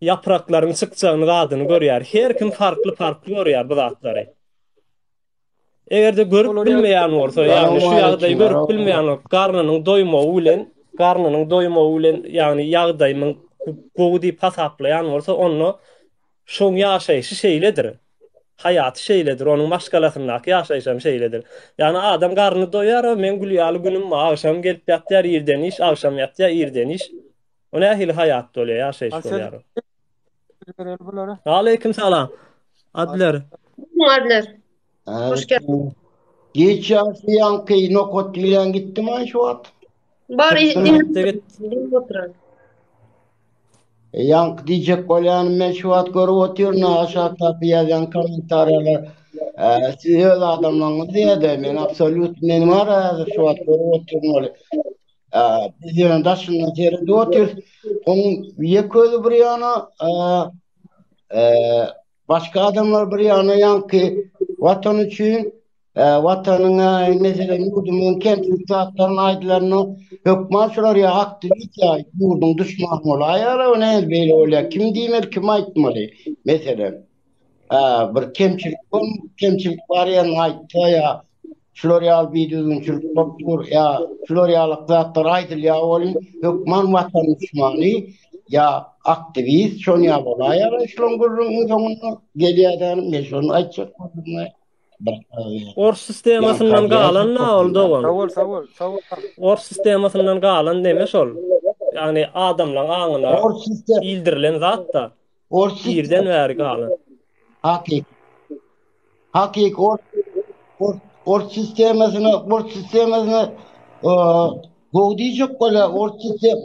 yapraklaryň çykjagyny gadyny görýär. Her kim farkly görýär bu zatlary. Egerde görüp bilmeýän bolsa, ýani şu ýagdaýy görüp bilmeýän garnynyň doýmagy bilen, ýani ýagdaýyň gowdy pasaplaýan bolsa, onu şoň ýaşaýyşy şeýledir. Hayaty şeýledir, onuň başgalasyndaky ýaşaýşam şeýledir. Ýani adam garny doýar, men gülýäli günüm agşam gelip ýatýar ýerden iş, agşam ýatýar ýerden iş. Ona hili hayat dolu ýaşaýyş bolýar. Aleyküm salam. Adler. Adler. Hoş geldin. Geç yankı nokot bilen gittim an şu at. Bari dinle oturan. Yank diyecek kolyanım men şu at görüp oturuyorum aşağı tapıyan komentarlar. Siz adamlarınız diye de men absolut men var şu at görüp oturuyorum. Bizim daşının yerinde otur. Onun yekölü bir yana başka adamlar bir yana yankı vatan için vatanına mesela yurdumun kentlik zatların aydılarını hükmaşlar ya aktivit ya yurdun düşmanı olayar o ne böyle oluyor. Kim diyeyim kim aytmalı mesela bir kemçilik var ya aytı ya Floryal bir düzgünçülük doktor ya Floryalık zatlar aydır ya olun hükman vatan düşmanı ya aktivist şonu ya olayar şunun gurrun sonunu geliyor adam ya şunu aytacak Or sistemasından galan ne oldu o? Savol. Or sistemasından galan demiş ol. Yani adamla ağına ildirilen zat da birden veri galan. Hakik or sistemasını Gowdijek kola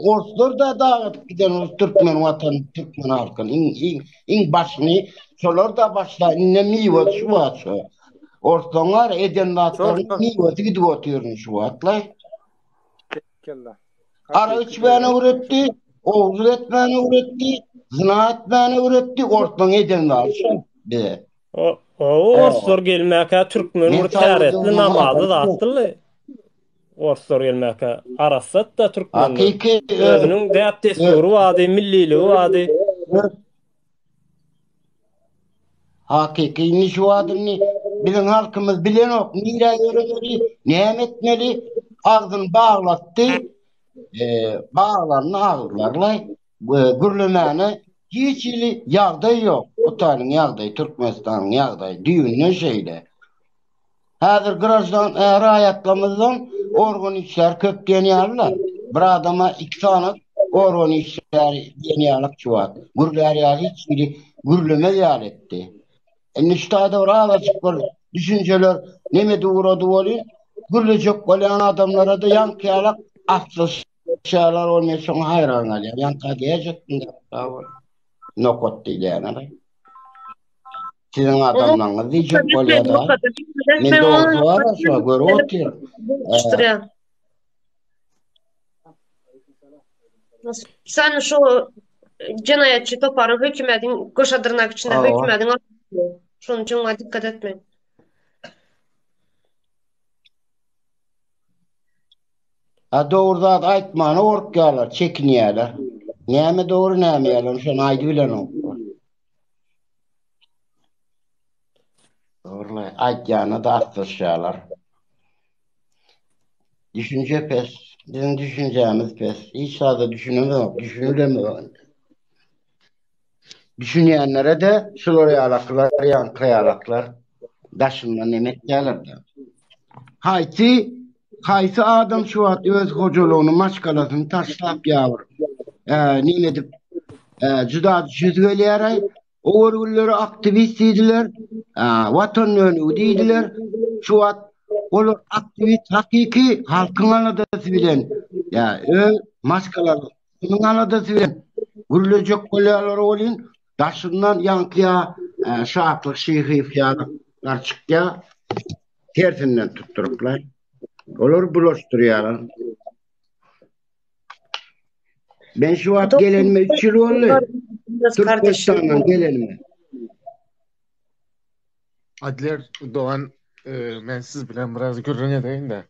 orslar da dağıtıp giden Türkmen vatanı, Türkmen halkın in başını şolar da başla ne miwat şu var. Ortalar edenlatların miwatı gidip oturuyor şu atla. Ara içmeni üretti, oğuz etmeni üretti, zina etmeni üretti, ortadan edenlatlar. O orslar gelmeka Türkmen urtaretli namazı da attılı. Orslar gelmeka arasat da Türkmen. Özünün deyap desturu vadi, milliliği vadi. Hakiki şu adını bilen halkımız bilen ok. Nira yörüleri, nimet etmeli, ağzını bağlattı. Bağlarını ağırlarla gürlemene hiç ili yağday yok. Utanın yağday, Türkmenistan'ın yağday, düğünün şeyle. Hazır Grajdan rayatlamızdan organ işler köp deniyorlar. Bir adama 2 tane organ işler deniyorlar çuvat. Gürler ya hiç ili gürleme yer etti. Niştada oraya çıkıyor düşünceler nemedi uğradı oluyor. Gürlecek olan adamlara da yankıyarak aslı şeyler olmaya sonra hayran alıyor. Yankı diyecektim de. Nokot değil yani. Sizin adamlarınız diyecek oluyor da. Men doğrusu var ya şu göre oturuyor. Sen şu cinayetçi toparın hükümetin koşadırnak içinde hükümetin şunun için ona dikkat etmeyin. Doğrudan aytmanı orkyalar, çekiniyorlar. Neyme doğru neyme yalan, şunu aydı bilen o. Doğrular, aytyanı da atlaşıyorlar. Düşünce pes, bizim düşüncemiz pes. Hiç sağda düşünemiyor, düşünülemiyor. Düşünenlere de şuraya alaklar, yankıya alaklar. Daşından emek gelirdi. Hayti adam şu an öz hoculuğunu maçkalasını taşlap yavrum. Ne edip cüda cüzgöleyerek o örgülleri aktivistiydiler. Vatan önüydüler. Şu an olur aktivist hakiki halkın anadası bilen. Maçkalasının anadası bilen. Gürülecek kolyaları olun. Daşından yankıya şahatlık şeyhi fiyatlar çıkya. Tersinden tutturuplar. Olur bulaştırıyorlar. Ben şu an gelenme 3 yıl oldu. Türkmenistan'dan gelenme. Adler Doğan ben siz bilen biraz görüne deyin de.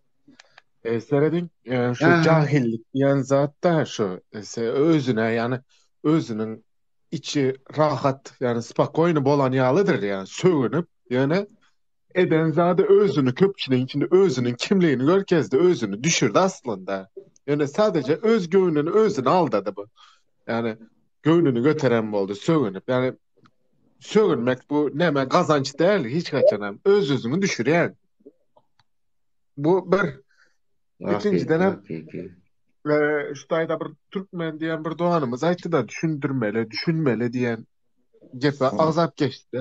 Seyredin şu cahillik diyen zat da şu özüne yani özünün içi rahat yani spakoynu bolan yağlıdır yani söğünüp yani Edenzade özünü köpçünün içinde özünün kimliğini görkezdi özünü düşürdü aslında. Yani sadece öz göğününü özünü aldadı bu. Yani göğününü götüren oldu söğünüp yani söğünmek bu neme kazanç değerli hiç kaçanam öz özünü düşürüyor. Bu bir ikinciden şu dayda bir Türkmen diyen bir doğanımız aytı da düşünmeli diyen gefe azap geçti.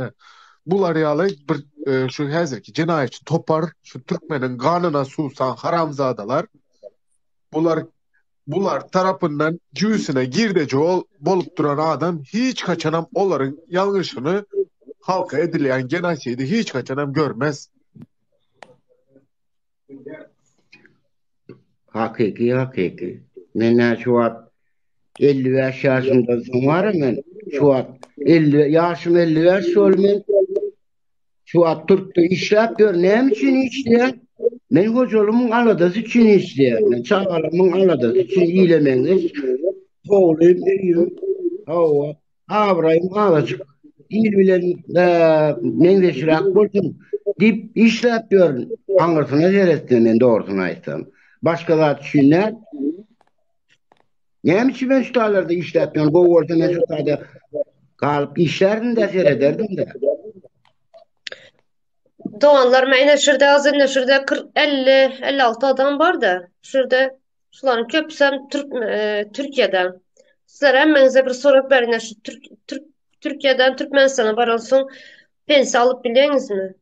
Bular ýaly bir şu häzirki cinayetçi topar şu Türkmenin ganyna susan haramzadalar bular tarapyndan jüýsüne girdeje bolup duran adam hiç kaçanam olaryň ýalňyşyny halka edilýän genosidy hiç kaçanam görmez. Hakiki. Men şu an 55 yaşında var men şu an 50 yaşım 55 olmen şu an Türk'te işlep gör ne için işleyen men hocalımın aladası için işleyen men çağalımın aladası için iyilemeniz oğlum eyüm hava avrayım alacak il bilen men de şirak bolsun dip işlep gör anırsına zerettiğinden doğrusunu aytsam başkalar düşünler ne için ben şutalarda işletmiyorum bu orta meşrutada kalıp işlerini de seyrederdim de. Doğanlar meyne şurada azın şurada 50-56 adam var da şurada şuların köpsem Türkiye'den. Sizler hemmenize bir soru verin şu Türkiye'den Türkmenistan'a varılsın pense alıp biliyorsunuz mi?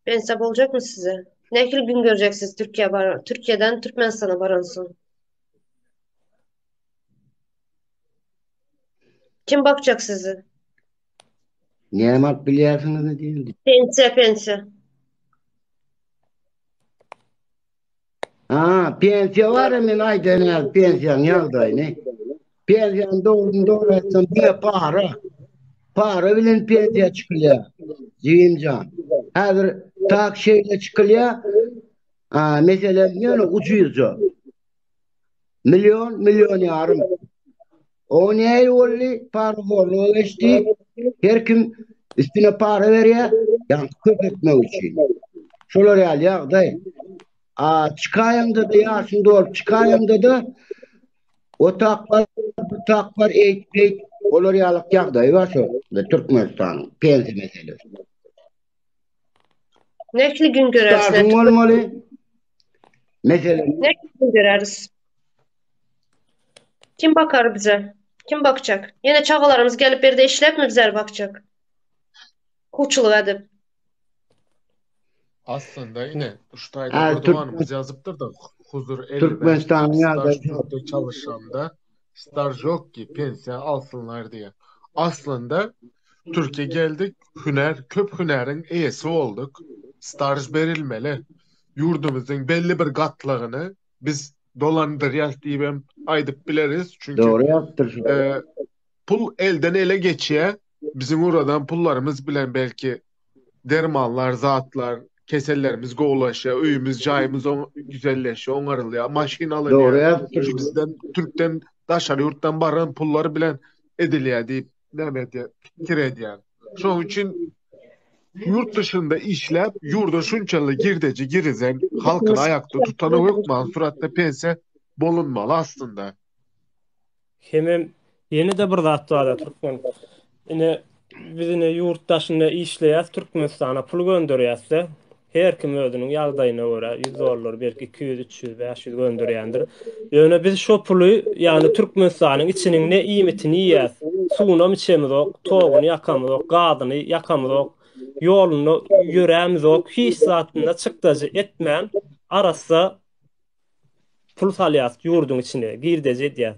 Pense olacak mı size? Ne gün göreceksiniz Türkiye'den Türkmenistan'a varılsın? Kim bakacak sizi? Nimet biliyorsunuz ne değil? Pense. Pense var mı? Aydan pensiyon yalday ne? Pensiyon doğru etsen bir para bilen pensiyon çıkılıyor. Zihimcan. Hazır tak şeyle çıkılıyor. Mesela yani ucuzca. Milyon yarım. O ne oldu? Para borlu geçti. Her kim üstüne para veriyor. Yani köpetmek için. Şolar yağday. Çıkayımda da yaşında olup çıkayımda da o takvar bu takvar eğit olur yalık yağdayı var şu Türkmenistan pensi meselesi. Nekli gün görersin? Stajın olmalı. Mesela Nekli gün göreriz? Kim bakar bize? Kim bakacak? Yine çağalarımız gelip bir de işlep mi bize bakacak? Kuçuluk edip. Aslında yine Uştayda Erdoğan'ımız yazıptır da huzur 55 Türkmenistan'ın staj yağdayı turda çalışanda staj yok ki pensiya alsınlar diye. Aslında Türkiye geldik köp hünerin iyisi olduk. Staj verilmeli. Yurdumuzun belli bir gatlığını biz dolandırıyaz diye aydıp bileriz. Çünkü doğru yaptır. pul elden ele geçiyor. Bizim oradan pullarımız bilen belki dermanlar, zatlar, kesellerimiz goğulaşıyor, öyümüz, cayımız güzelleşiyor, onarılıyor, maşin Doğru alınıyor. yaptır. Şu bizden, Türk'ten, daşarı yurttan baran pulları bilen ediliyor deyip demet ya, fikir ediyor. Şunun için yurt dışında işlep, yurda şunçalı girdeci girizen, halkın ayakta tutanı yok mansuratla pense bulunmalı aslında. Hemem yeni de bir zat var Türkmen. Ine bizine yurtdaşına işleýär Türkmenistana pul gönderýärse, her kim özüniň ýagdaýyna görä 100 dollar, belki 200, 300, 500 gönderýändir. Ýöne biz şo puly, ýani Türkmenistanyň içiniň ne iýmitini ýýäs. Suwuny içemizok, toguny ýakamyzok, gadyny ýakamyzok, ýoluny ýörämizok, hiç zatynda çykdagy etmän arasa pul salýas ýurduň içine, girdeje diýär.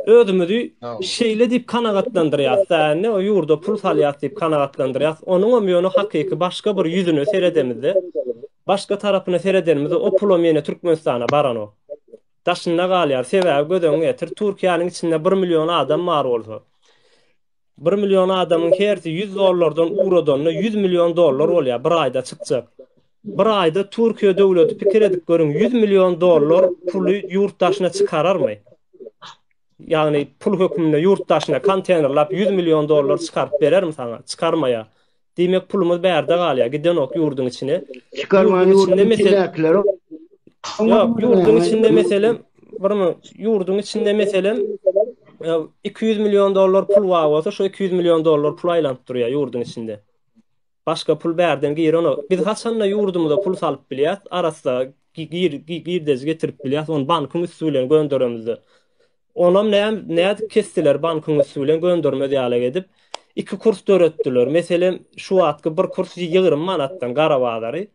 Özümüzü şeýle diýip kanagatlandyrýas. Säni o ýurda pul salýas diýip kanagatlandyrýas. Onuň ömýöni hakyky başga bir ýüzüne seredemizde, başga tarapyna seredemizde o pulum ýene Türkmenistana baran o. Daşynda galýar, sebäbi gödöň getir. Türkiýanyň içinde 1 million adam bar bolsa. 1 million adamyň hersi 100 dollardan urodan 100 million dollar bolýar, bir aýda çykjak. Bir aýda Türkiýe döwleti pikir edip görüň 100 million dollar puly ýurtdaşyna çykararmy? Yani pul hökmünde yurttaşına konteynerlap 100 milyon dolar çıkarıp vererim sana. Çıkarmaya. Demek pulumuz berde galya. Giden ok yurdun içine. Çıkarmanın içinde mesela yok, yurdun içinde mesela yurdun içinde mesela 200 milyon dolar pul var olsa şu 200 milyon dolar pul aylanıp duruyor yurdun içinde. Başka pul berden gir onu. Biz haçanla yurdumuzda pul salıp bilýäs. Arasda girdez getirip bilýäs. Onu bankın üstüyle gönderemizde. Onam näde kestiler bankyň usulen gönderme diýaleg edip 2 kurs döretdiler. Meselem şu wagtky bir kurs 20 manatdan Garabağdary.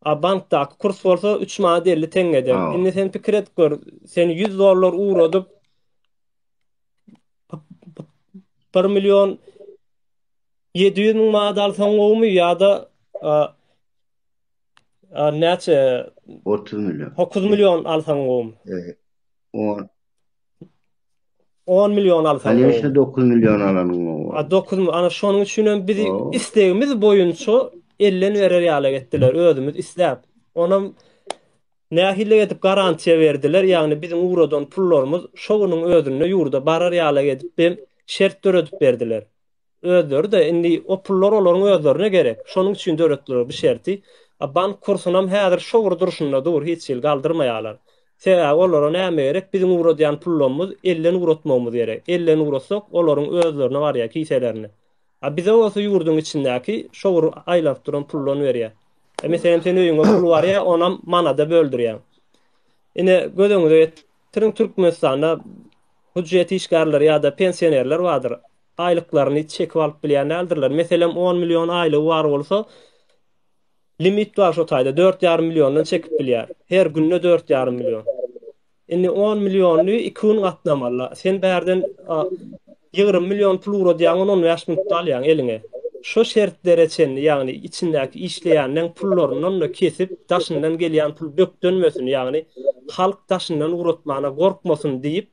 A bankda kurs bolsa 3 manat 50 tengeden. Indi sen pikir et gör, sen 100 dollar uğradyp 1 milyon 700 000 manat alsaň gowy ýa-da näçe 30 milyon. 9 milyon alsaň gowy. 10 milyon alsaň gowy. Hani 9 milyon alanın o. 9 ana şonuň üçin biz istegimiz boýunça 50 verer ýaly etdiler özümüz isläp. Onam nähille edip garantiýa berdiler. Ýagny bizim uğradan pullarymız şoňuň özüne ýurda barar ýaly edip hem şert döredip berdiler. Özleri de indi o pullar olaryň özlerine gerek. Şonuň üçin döretdiler bu şerti. Bank kursunam häzir şowur duruşunda dur hiç ýyl galdyrmaýarlar. Sebäbi olara näme gerek? Bizim uğradýan pullarymyz 50 uğratmamyz gerek. 50 uğratsak olaryň özlerine barýar kiselerine. Bize olsa yurdun içindäki şowur aýlap duran pullany berýär. Meselem sen öýüňe pul barýa, onam manada böldürýär. Ine gödöňde Türkmenistanda hüjjeti işgärler ýa-da pensionerler bardyr. Aýlyklaryny çekip alyp bilýänlerdirler. Meselem 10 milyon aýlygy bar bolsa, limit var şu taýda 4,5 milyondan çekip bilýär. Her günne 4,5 milyon. Indi 10 milyonu 2 gün gatnamarlar. Sen berden 20 milyon pul uğradyň 15 minutda alýan eline. Şo şertlere çen, ýagny içindäki işleýänden pullaryny da kesip daşyndan gelýän pul bökdönmesin, ýagny halk daşyndan uğratmana gorkmasyn diýip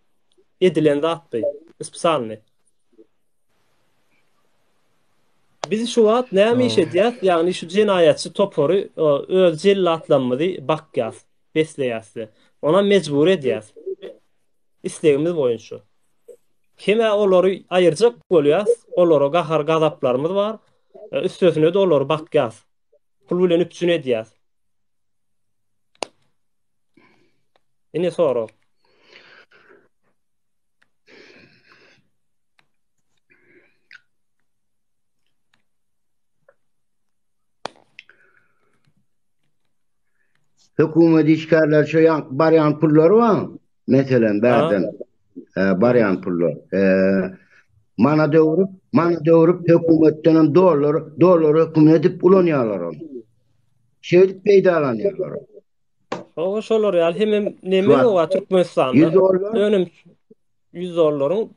edilen zatdy. Spesialny. Biz şu wagt näme iş edýäs? Ýagny şu jenaýatçy topory öz jellatlanmady bakýas, besleýäs. Ona mejbur edýäs. İslegimiz boýunça. Kime olary aýyrjak bolýas, olara gahar gazaplarymyz bar. Üstesine de olary bakýas. Pul bilen üpçün edýäs. Ine sorag. Hökümet işgärler şu baryan pulları var. Mesela Ha? bärden baryan pullar. Mana döwürüp hökümetten dolar hüküm edip ulanýarlar onu. Şeýdip peýdalanýarlar. O şolar ýaly hemem Şu neme o Türkmenistanda 100 dolar önüm 100 dollaryň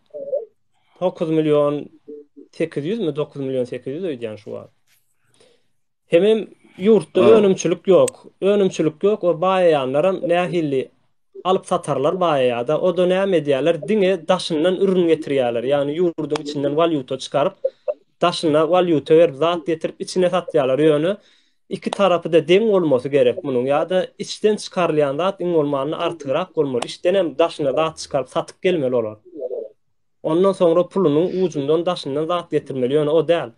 9 milyon 800 mi 9 milyon 800 öýdýän şu var. Hemem ýurtda önümçilik ýok. Önümçilik ýok. O baýanlaram nähilli alyp satarlar baýada. O da näme diýerler? Diňe daşyndan ürün getirýärler. Ýani ýurdun içinden valyuta çykaryp daşyna valyuta berip zat getirip içine satýarlar. Ýöne iki tarapy da deň bolmasy gerek munyň. Ýa-da içden çykarylýan zat iň bolmany artygyrak bolmaly. İçden hem daşyna zat çykaryp satyp gelmeli olar. Ondan sonra pulunyň ucundan daşyndan zat getirmeli. Ýöne o däl.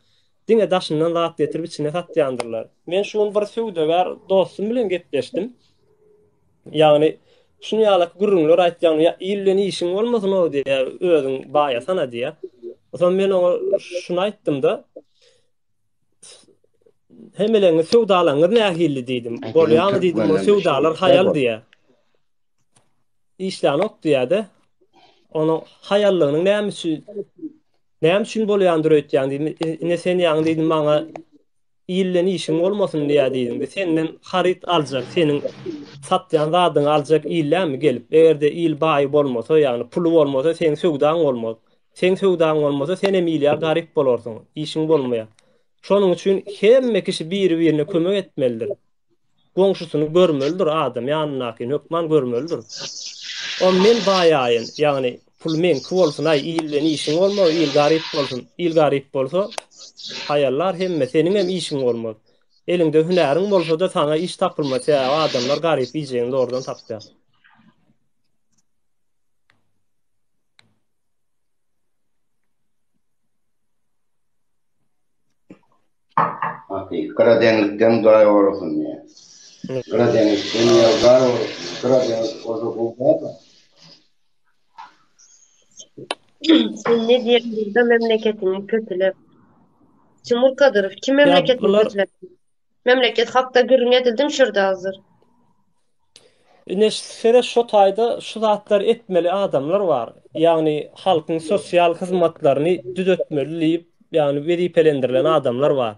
Diňe daşyndan zat getirip içine satýandyrlar. Men şuň bir söwdegar dostum bilen gepleşdim. Ýagny şunu ýaly gürrüňler aýtýan ýa illen işiň bolmasyn o diýe özüň baýasana diýe. O zaman men ona şunu aýtdym da hemeleňi söwdalaňyz nähilli diýdim. Bolýarmy diýdim, o söwdalar hayal diýe. İşlän ok diýe-de. Onu hayallygynyň näme üçin bolýandyr öýtýän diýdim. Ne sen ýaňy diýdim maňa illen işiň bolmasyn diýdim. Senden harit aljak, senin satýan zadyň aljak illämi gelip. Egerde il baý bolmasa, ýagny pulu bolmasa, sen söwdaň bolmaz. Sen söwdaň bolmasa, sen hem ilýär garyp bolarsyň. İşiň bolmaýar. Şonuň üçin hemme kişi biri-birine kömek etmelidir. Goňşusyny görmelidir adam, ýanynaky hökman görmelidir. O men baýaýyn, ýagny pul men bolsun, ay illen işiň bolmaly, il garyp bolsun. Il garyp bolsa, hayallar hemme senin hem işiň bolmaz. Elinde hünäriň bolsa da sana iş tapylmaz. Ya adamlar garyp iýjeňi oradan tapýar. Karadeniýden gaýy bolsun diýe. Karadeniýden gaýy bolsun. Karadeniýden bolsa Sen ne diýerdi memleketini kötülep. Timur Kadyrow kim memleketini bular- kötülep? Memleket hakda gürrüň edildiň şurda hazır. Sere şu taýda şu zatlar etmeli adamlar var. Ýagny halkyň sosial hyzmatlaryny düzetmeli, ýagny wezipelendirilen adamlar var.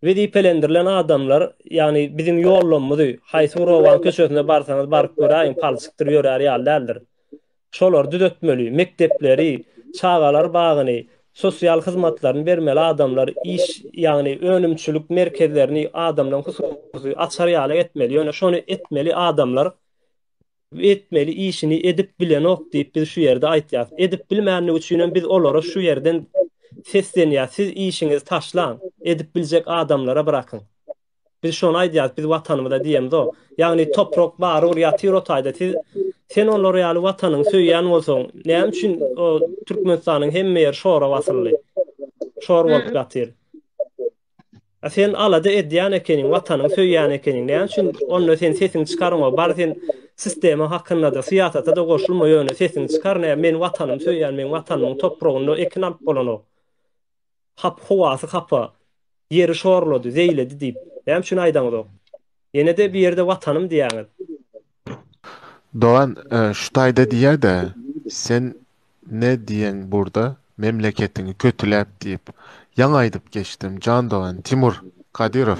Wezipelendirilen adamlar, ýagny bizim ýollamyzy haýsy rowan köşesine barsaňyz baryp göräýin, palçykdyr ýörer ýaly däldir. Şolar düzetmeli, mektepleri, çağalar bagyny, sosial hyzmatlaryny bermeli adamlar, iş ýagny önümçilik merkezlerini adamlaryň hususy açar ýaly etmeli. Ýöne şonu etmeli adamlar etmeli işini edip bilen ok diýip biz şu ýerde aýtýar. Edip bilmänligi üçin biz olara şu ýerden seslenýär. Siz işiňizi taşlan, edip biljek adamlara bırakın. Biz şonu aýdýar, biz watanymyzda diýemiz o. Ýagny toprak bar ýatyr o taýda sen onlara ýaly watanyň söýýän bolsaň, näme üçin o Türkmenistanyň hemme ýer şora basyldy. Şor bolup ýatyr. Sen alada edýän ekeniň, watanyň söýýän ekeniň, näme üçin onu sen sesiň çykarma, bar sen sistema hakkında da siyasata da koşulma yönü sesini çıkar ne men vatanım söyleyen men vatanımın toprağını eknap bolano hap havası hapa yeri şorladı zeyledi deyip hem şunu aydan o yine de bir yerde vatanım diýäňiz. Doğan şu taýda diýär de sen ne diýen burada memleketini kötülep diýip ýaňa aýdyp geçdim. Can Doğan, Timur Kadyrow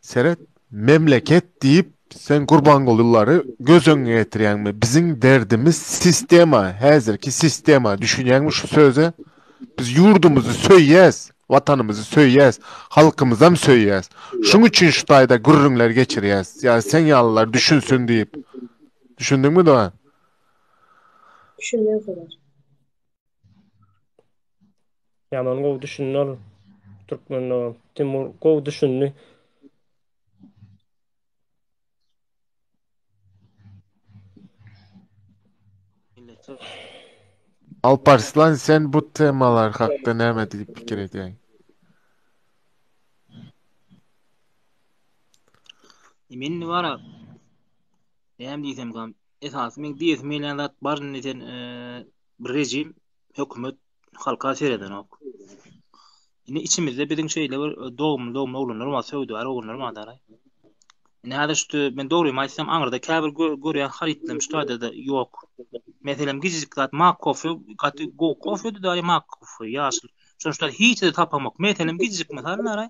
seret memleket diýip sen kurban golulları göz öňüne getirýänmi? Biziň derdimiz sistema, häzirki sistema. Düşünýänmi şu söze? Biz yurdumuzy söýýäs, watanymyzy söýýäs, halkymyzam söýýäs. Şuň üçin şu taýda gürrüňler geçirýäs. Ýa sen ýalylar düşünsün diýip. Düşündiňmi Doğan? Düşünmeye kadar. Yaman gowy düşünýär. Türkmen Timur gowy düşündi. Alparslan sen bu temalar hakda näme diýip pikir edýäň? Men wara näme diýsem gam esas men diýes milyon zat bar neden bir rejim, hökümet halka sereden ok. Ine içimizde bizim şeýle bir dogum oglanlar var, söwdüler oglanlar var da. Ine hada şu men dogry maýsam aňyrda käbir görýän haritlemiş da ýok. Meselem gizlik zat mak kofe, gaty go kofe da mak kofe ýaşyl. Şonuşda hiç de tapamak. Meselem gizlik meselelere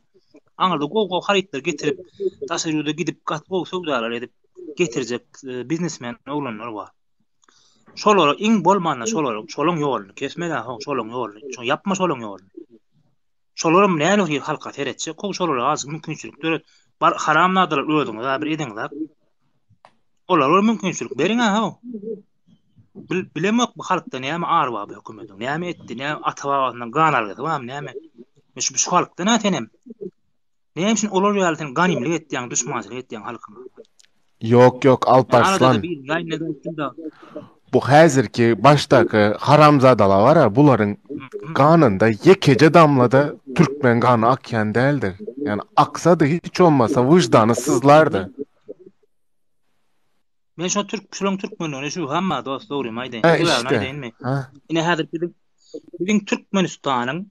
aňyrda go haritler getirip taşyryda gidip gat go söwdalar edip getirecek biznesmen oglanlar var. Şolara iň bolmanda şolaň ýolunu kesmeli ha şolaň ýolunu. Şo yapma şolaň ýolunu. Şolaram näme ýer halka teretçe, kol şolara az mümkinçilik döret. Bar haram nadylar öldüňiz, bir ediňler. Olar mümkinçilik beriň ha. Bilemek bu halkda näme arwa bu hökümetin, näme etdi, näme atabagynyň ganalgy, tamam näme. Şu halkda nätenem. Näme üçin olar ýalytyň ganimlik etdiň, düşmançylyk etdiň halkyň. Yok Alparslan. Bu häzirki başdaky haramzadalar var ha, bularyň ganynda yekece damlada türkmen gany akýan däldir. Yani aksady hiç olmasa wyjdany sızlardy. Men şu Türkmenler şu hamma dost dogry maýdan. İşte. Ine häzir bizim Türkmenistan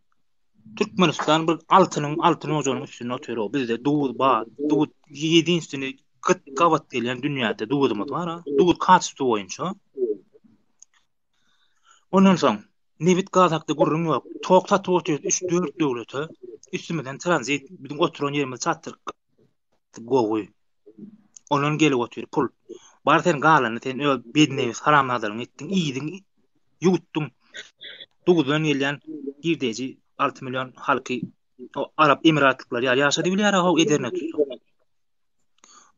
bir altynyň ojalyň üstüne oturuyor. Bizde duwut 7 üstüne gavat gelýän dünýäde duwudymyz bar ha. Duwut kaçty boýunça. Ondan soň Nevit Gazakda gurrun ýok. Tokta 3-4 döwlete üstümizden transit bizim oturan ýerimiz çatdyr gowy. Onuň gelip otur pul. Bar sen galany sen bednewiz haram nadaryň etdiň, iýdiň, ýutdyň. Duguzdan gelýän girdeji 6 milyon halky o Arap Emiratlıklar ýaşady bilýär ha ederine tutdy.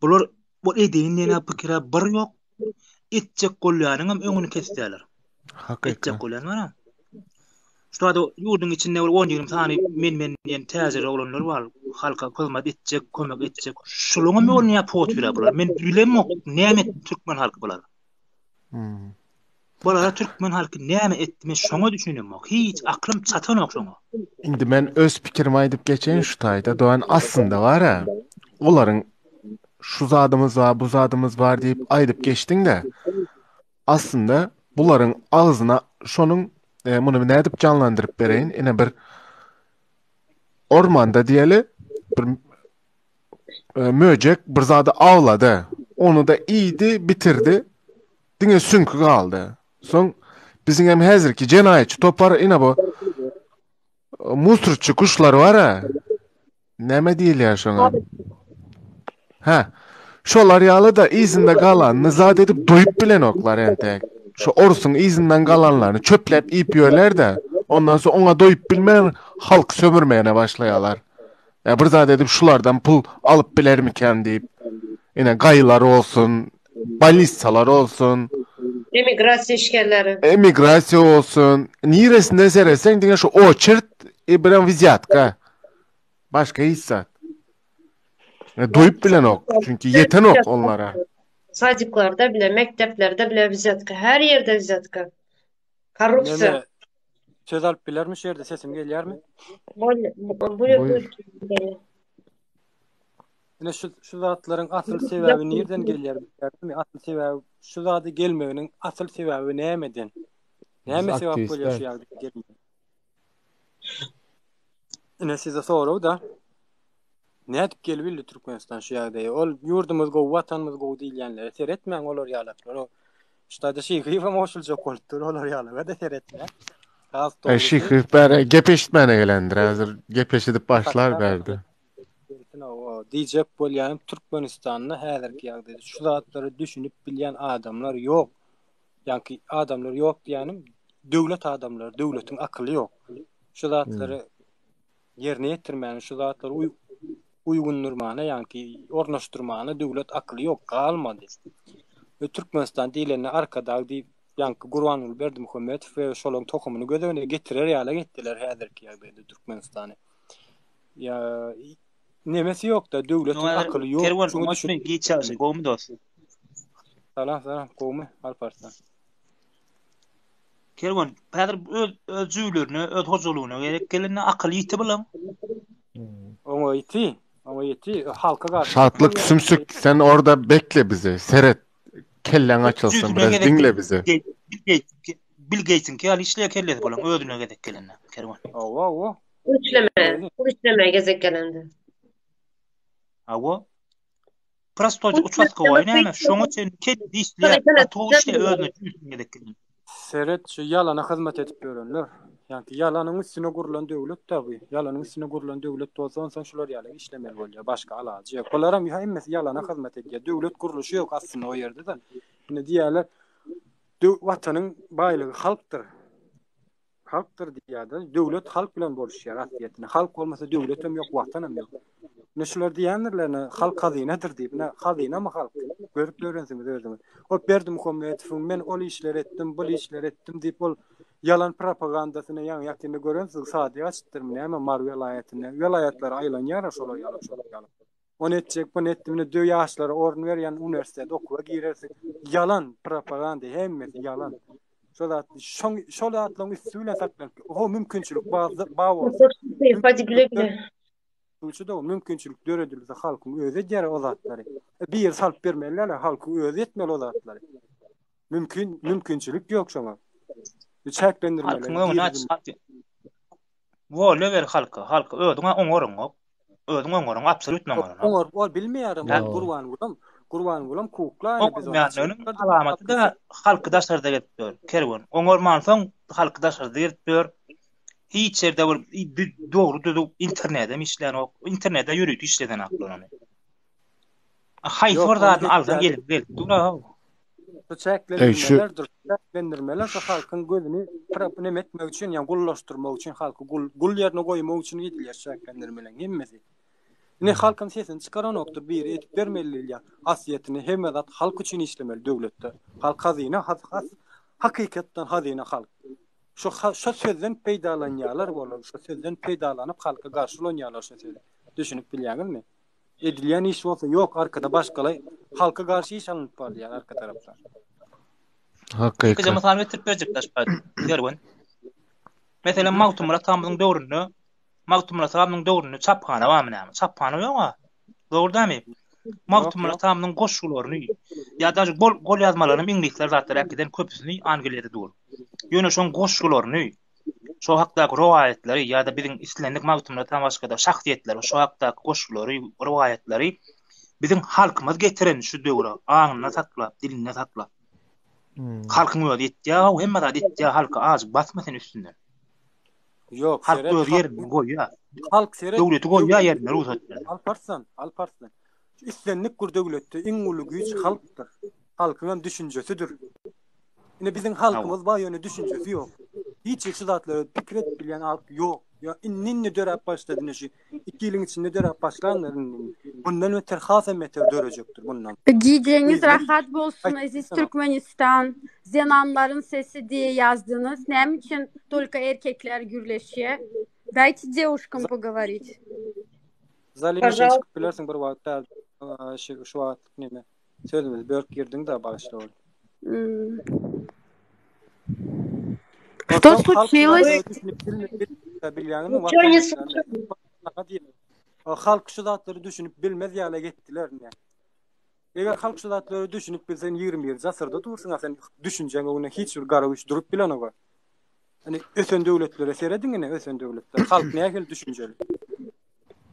Bular bu edeýin näme pikire bir ýok. Etjek golýanyň öňüni kesdiler. Etjek golýan bar. Şurada ýurdun içinde 10-20 tane men ýen täze oglanlar bar. Halka hyzmat etjek, kömek etjek. Şulaňa ýolny ýapyp biler bular. Men bilemok näme türkmen halky bular. Bular türkmen halky näme etdi men şoňa düşünemok. Hiç aklym çatanok şoňa. Indi men öz pikirimi aýdyp geçen şu taýda doýan aslında var ha. Olaryň şu zadymyz var, bu zadymyz var diýip aýdyp geçdiň de. Aslında bularyň ağzyna şonuň muny nädip canlandyryp bereýin. Ine bir ormanda diýeli bir möjek bir zady awlady. Onu da iýdi, bitirdi. Diňe sünkü galdy. Soň biziň hem häzirki jenaýetçi topar ine bu musturçy kuşlar var ha. Näme diýilýär şoňa? Ha. Şolar ýaly da izinde galanny zat edip doýup bilen oklar entek. Şu orsun izinden galanlarını çöplep iyip ýörler de ondan soň oňa doýup bilmeýän halk sömürmeyene başlaýarlar. Bir zat edip şulardan pul alıp bilermiken diýip. Ine gaýlar olsun, balistalar olsun, Emigrasiýa işgärleri. Emigrasiýa olsun. Niresinde seresen diňe şu oçert bilen viziatka. Başka hiç zat. Doýup bilen ok. Çünkü yeten ok onlara. Sadyklarda bile, mekteplerde bile viziatka. Her yerde viziatka. Korrupsiýa. Söz alıp bilermi şu yerde sesim gelýärmi? Buyur. Ine şu zatlaryň asl sebebi nereden gelýär? Bilýärmi? Asl sebebi şu zady gelmeginiň asl sebebi nämeden? Näme sebäp bolýar şu ýagdaýa gelmegi? Ine size soraw da nädip gelbildi Türkmenistan şu ýagdaýa? Ol ýurdumyz gowy, watanymyz gowy diýilýänler. Seretmäň olar ýalaplar. O ştada şeýhif hem oşulja koltur olar ýalap da seretme. Şeýhif bäre gepeşitmene gelendir. Häzir gepeşidip başlar berdi. Diýjek bolýan Türkmenistanyny häzirki ýagdaýda şu zatlary düşünüp bilýän adamlar ýok. Ýa-ni adamlar ýok diýenim, döwlet adamlary, döwletiň akyly ýok. Şu zatlary ýerine ýetirmäni, şu zatlary uýgundurmana, ýa-ni ornaşdyrmana döwlet akyly ýok, galmady. Türkmenistan diýileni arkadagy diýip, ýa-ni Gurbanuly Berdimuhammedow we şolaň tokumyny gözüne getirer ýaly getdiler häzirki ýagdaýda Türkmenistany. Ya nemesi yok da döwletin akyly ýok. Kerwan maşyny geçýär, gowy dost. Salam, gowy Alparslan. Kerwan, häzir öz jüýlerini, öz hojalygyna gerek gelende akyl ýiti bilen. Oňa ýeti halka garşy. Şartlık sümsük sen orada bekle bizi. Seret. kellen açılsın biraz dinle bizi. Bill Gates'in ki hali işleye kellesi bolan ödüne gedek gelenler. Kervan. Ava. Üçleme gezek gelendi. Ava. Prostocu uçatka oynayamaz. Şoňa sen kelli işleye atow işle ödüne gedek gelenler. Seret şu yalana hizmet edip görenler. Yani yalanın üstüne kurulan devlet tabi. Yalanın üstüne kurulan devlet olsa sen şular yalan işlemeli bolýar. Başka alacı yok. Olaram ya emmesi yalana hizmet edýär. Devlet kuruluşy yok aslında o yerde de. Ne diýerler? Watanyň baýlygy halkdyr. Halkdyr diýärler. Devlet halk bilen boluşýar aslında. Halk bolmasa devlet hem yok, watan hem yok. Ne şular diýenlerler, halk hazynadyr diýip, ne hazyna mı halk? Görüp görensiniz özüňiz. O berdim komitetiniň men ol işler etdim, bu işler ettim diýip ol yalan propagandasyny ýa ýakynda görensiz sady açdyr näme mar welaýatyny. Welaýatlar aýlanýar şolar yalan. On etjek, bu etdimini döw ýaşlara orun berýän uniwersitede okuwa girersiň. Yalan propaganda hemmesi yalan. Şol atlaryň üstüne saklan. O mümkinçilik baý. Hadi güle güle. Şuda o mümkinçilik döredilse halkyň öze ýere o zatlary. Bir ýer salyp bermeliler, halky öze etmeli o zatlary. Mümkinçilik ýok şoňa. Çäklendirmeler. Halkyň öňüne açdy. Wo lewer halka ödüňe oňoruň. Ödüň oňoruň absolut oňoruň. Oňor bol bilmeýärim. Gurban gulam kukla biz oňoruň alamaty da halky daşarda getdir. Kerwan. Oňorman soň halky daşarda getdir. Hiç yerde doğru internette işleyen o internette yürüyüp işleden aklını. Hayır oradan aldan gelip dura. Çeklendirmeler halkın gözünü propaganda etmek için yani gullaştırmak için halkı gul yerine koymak için edilýär çeklendirmeler hemmesi. Ne halkın sesini çıkaran oktur bir etip vermeli ya asiyetini hemmedat halk için işlemeli devlette. Halk hazine hakikatten hazine halk. Şu sözden peydalanýarlar bolar. Şu sözden peydalanyp halka garşylanýarlar şu sözden. Düşünüp bilýäňizmi? Edilýän iş bolsa ýok arkada başgalay halka garşy iş alınıp barýar arka tarapdan. Hakykat. Kısa misal getirip berjekler Gerwen. Mesela Magtumra tamyň döwründe çaphana bamy näme? Çaphana ýokma. Dogrudymy? Magtumra tamyň goşgularyny ýa-da gol ýazmalaryny ingilisler zatlar äkiden köpüsini anglýada dur. Ýöne şoň goşgularyny şo hakdaky riwayetleri ýa-da biziň islendik magtumra tam başga da şahsiýetler şo hakdaky goşgulary riwayetleri biziň halkymyz getiren şu döwre aňyna saklap, diline saklap. Halkyň öýde etýär, hemme zat etýär, halka az basmasyn üstünden. Yok, halk öz ýerini goýýar. Halk seret döwleti goýýar ýerine ruhsat berýär. Alparslan. İslendik gur döwletde iň uly güýç halkdyr. Halkyň düşünjesidir. Ine biziň halkymyz baý ýöne düşünjesi ýok. Hiç şu zatlary pikret bilýän halk ýok. Ya inni dörep başlady näşe 2 ýylyň içinde dörep başlanlaryň bundan öter hasameter dörejekdir bundan. Gideceğiniz rahat bolsun Aziz Türkmenistan, Zenanların sesi diye yazdınız. Ne için только erkekler gürleşiyor? Дайте девушкам поговорить. Залинишин çıkıp bilersin bir wagtda şu wagt näme? Sözümiz bölüp girdiň da başlaýar. Что случилось? Halk şu zatları düşünüp bilmez ýaly getdiler ne? Eger halk şu zatları düşünüp bilsen 20 asyrda dursun sen düşünjeň oguna hiç bir garawyş durup bilen oga. Hani ösen döwletlere serediňine ösen döwletler halk nähil düşünjeli.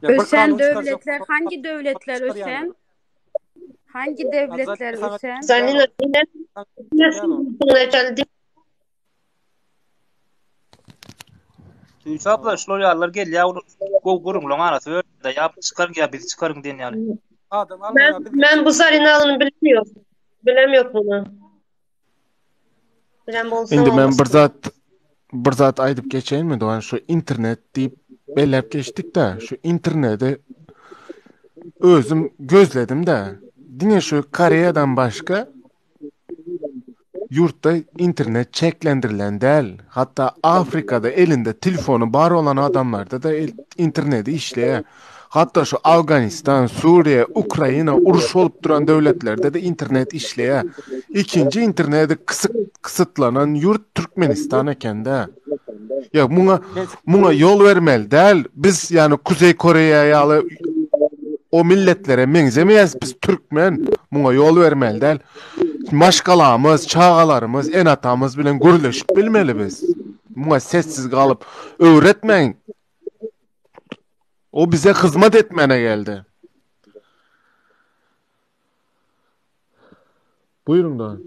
Ösen devletler hangi devletler ösen? Hangi devletler ösen? Çaplar şol ýarlar gelýär, onu gurulňyň arasy da ýap çykaryn ýa bizi çykaryn diýen ýaly. Ben bu Zarinalyny bilemiyorum bunu. Bilen bolsam. Indi men bir zat aýdyp geçeýinmi dogan şu internet diýip bellep geçdik-de şu interneti özüm gözledim-de. Diňe şu Koreýadan başga yurtda internet çeklendirilen däl. Hatta Afrikada elinde telefonu bar olan adamlarda da interneti işleýär. Hatta şu Afganistan, Suriye, Ukrayna uruş olup duran devletlerde de internet işleýär. İkinci interneti kısıtlanan yurt Türkmenistan eken-de. Ya buna yol vermeli däl. Biz yani Kuzey Koreýa ýaly o milletlere mengzemeýäs biz Türkmen. Buna yol vermeli däl. maşgalamız, çağalarımız, en atamız bilen gürleşip bilmeli biz. Buna sessiz kalıp öğretmeyin. O bize hizmet etmene geldi. Buyurun da.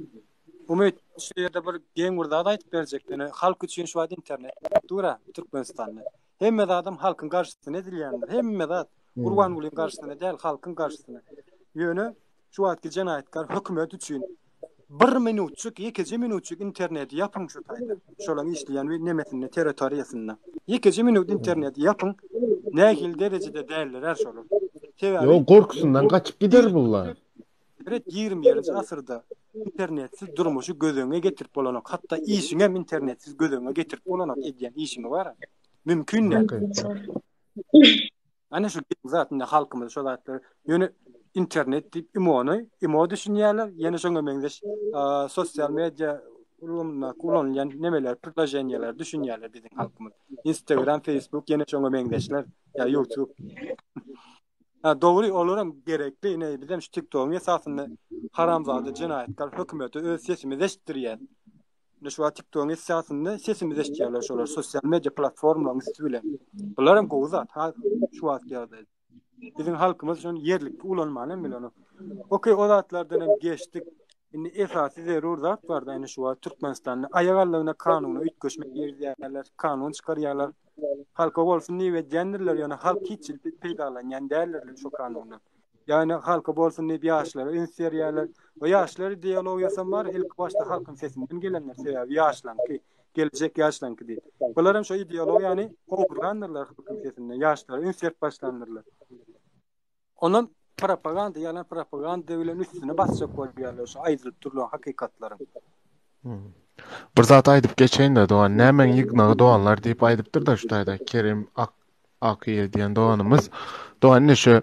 Umut şu yerde bir gen burada da aytıp verecek. Yani halk için şu an internet. Dura Türkmenistan'da. Hemme de adam halkın karşısına edilýändir. Hemme de Kurban Gulyn karşısına değil, halkın karşısına. Yönü şu anki jenayetkar hökümet üçün 1 minutçuk, 2 minutçuk internet yapın şu tayda. Şolan işleyen ve nemetinde, territoriyasında. 2 minut internet yapın. Nähil derecede değerler her şolan. Yo korkusundan kaçıp gider bunlar. Evet 20. asırda internetsiz durmuşu gözüne getirip bolanok. Hatta işine internetsiz gözüne getirip bolanok ediyen işine var. Mümkün ne? Ana şu zaten halkımız şu zatları yönü internet deyip imo düşünýärler. Yeni şoňa meňzeş sosyal medya kullanılan nemeler, projeler düşünýärler bizim halkımız. Instagram, Facebook yeni şoňa meňzeşler ya YouTube. Doğru olaram gerekli ne bileyim şu TikTok'un esasında haramzade cinayetkar hökümeti öz sesimizi eşitdirýän. Şu TikTok'un esasında sesimizi eşitdirýärler şolar sosyal medya platformlaryny üstüne. Bularym gowzat şu wagtlarda. Bizim halkımız şonu yerlik ulanmaly bilen. Okey o zatlardan geçtik. Indi esasy zerur zat bar da şu Türkmenistan'da ayagallaryna kanuny ütköşmek ýerler, kanun çykarýarlar. Halka bolsun niwe genderler ýani halk hiç peýdalanýan dällerler şu kanuny. Yani halka bolsun ne ýaşlary inserýärler. O ýaşlary dialog ýasamar ilk başda halkın sesinden gelenler sebäbi ýaşlanky, gelecek ýaşlanky diýip. Bularym şu dialog ýani ogurlandyrlar halkın sesinden ýaşlary insert başlandyrlar. Ondan propaganda yalan propaganda bilen üstüne basacak bolýarlar şu aýdylyp durlan hakykatlaryň. Bir zat aýdyp geçeýin de Doğan nämen ýygnagy Doğanlar diýip aýdypdyr da şu taýda Kerim Akyýew diýen Doğanymız. Doğan şu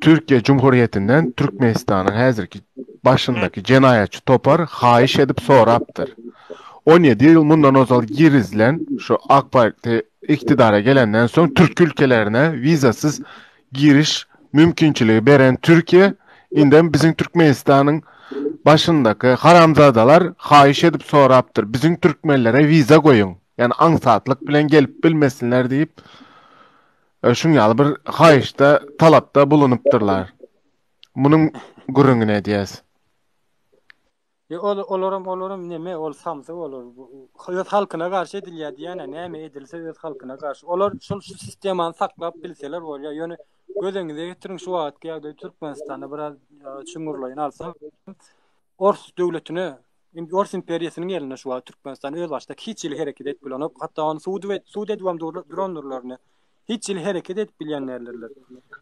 Türkiye Cumhuriyetinden Türkmenistanyň häzirki başyndaky jenaýatçy topar haýyş edip sorapdyr. 17 ýyl mundan ozal girizlen şu AK Parti iktidara gelenden soň Türk ülkelerine vizasız giriş mümkinçiligi beren Türkiye inden bizim Türkmenistanyň başyndaky haramzadalar haýyş edip sorapdyr. Bizim türkmenlere viza goýun. Yani aňsatlyk bilen gelip bilmesinler diýip şuňaly bir haýyşda talapda bulunupdyrlar. Munyň gürüňi ne diýäs? Olaram neme ol samsa olur. Öz halkyna garşy edilýär diýene näme edilse öz halkyna garşy. Olar şu sistemany saklap bilseler bolýar. Ýöne gözüňize getirin şu wagtky ýagdaý Türkmenistanda biraz çuňurlaýyn alsa Ors döwletine, Ors imperiýasynyň eline şu wagt Türkmenistan öz başda hiç ýyl hereket edip bilenok, hatda ony Suud edwam dronlaryny hiç ýyl hereket edip bilýänlerler.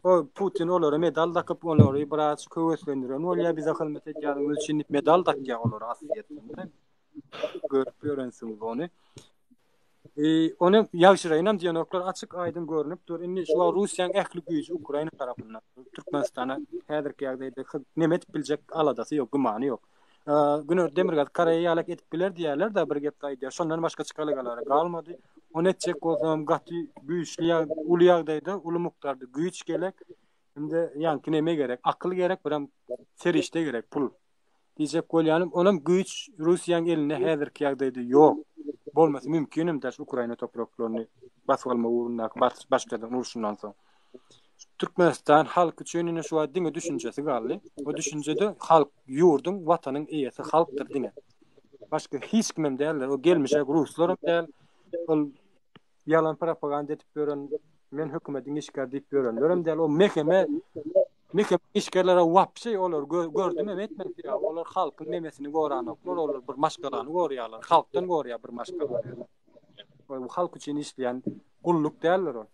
O Putin olary medal takyp olary biraz köweslendirýär. Bolýar bize hyzmat edýärimiz üçin medal takýar olary aslında. Görüp görensiň ony. Onu ýaşyraýynam diýenoklar açyk aýdyn görünüp dur. Indi şu Russiýanyň ähli güýji Ukraina tarapyndan Türkmenistana häzirki ýagdaýda nemet biljek aladasy ýok, gumany ýok. Günür Demirgaz Karaýa ýalak edip biler diýerler da bir gep aýdýar. Şondan başga çykalygalary galmady. O netjek bolsam gaty güýçli uly ýagdaýda uly mukdarda güýç gerek. Indi ýanky neme gerek? Akyl gerek, biram serişde gerek, pul. Diýjek bolýanym, onam güýç Russiýanyň eline häzirki ýagdaýda ýok. Bolmasy mümkinim de Ukraina topraklaryny basyp alma uğrunda başladan uruşundan soň. Türkmenistan halky üçin şu diňe düşünjesi galdy. O düşünjede halk ýurdun, watanyň eýesi halkdyr diňe. Başga hiç kimem däller. O gelmişek Ruslar däl. Ol yalan propaganda edip beren men hökümetiň işgär diýip berenlerim däl. O mehkeme işgärlere wapşy olar gördüm etmek ya. Olar halkyň nemesini goranoklar, olar bir maşgalany gorýarlar. Halkdan gorýar bir maşgalany. O halk üçin işleýän gulluk däller o.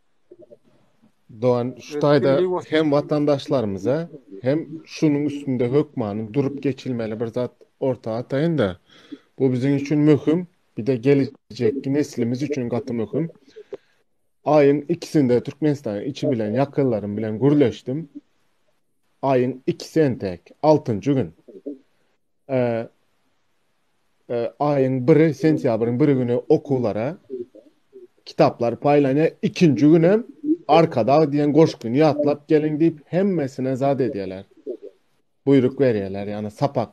Doğan şu taýda hem vatandaşlarımıza hem şunun üstünde hökmanyň durup geçilmeli bir zat ortağa ataýyn da. Bu bizim için möhüm. Bir de gelecek neslimiz için gaty möhüm. Ayın 2'sinde Türkmenistan'ın içi bilen yakınlarım bilen gürleşdim. Ayın 2'si entek 6. gün. Ayın 1'i sentyabrın 1 günü okullara kitaplar paýlanyň 2. güne arkada diýen goşkun ýatlap gelin diýip hemmesine zat edýärler. Buyruk berýärler, ýani sapak.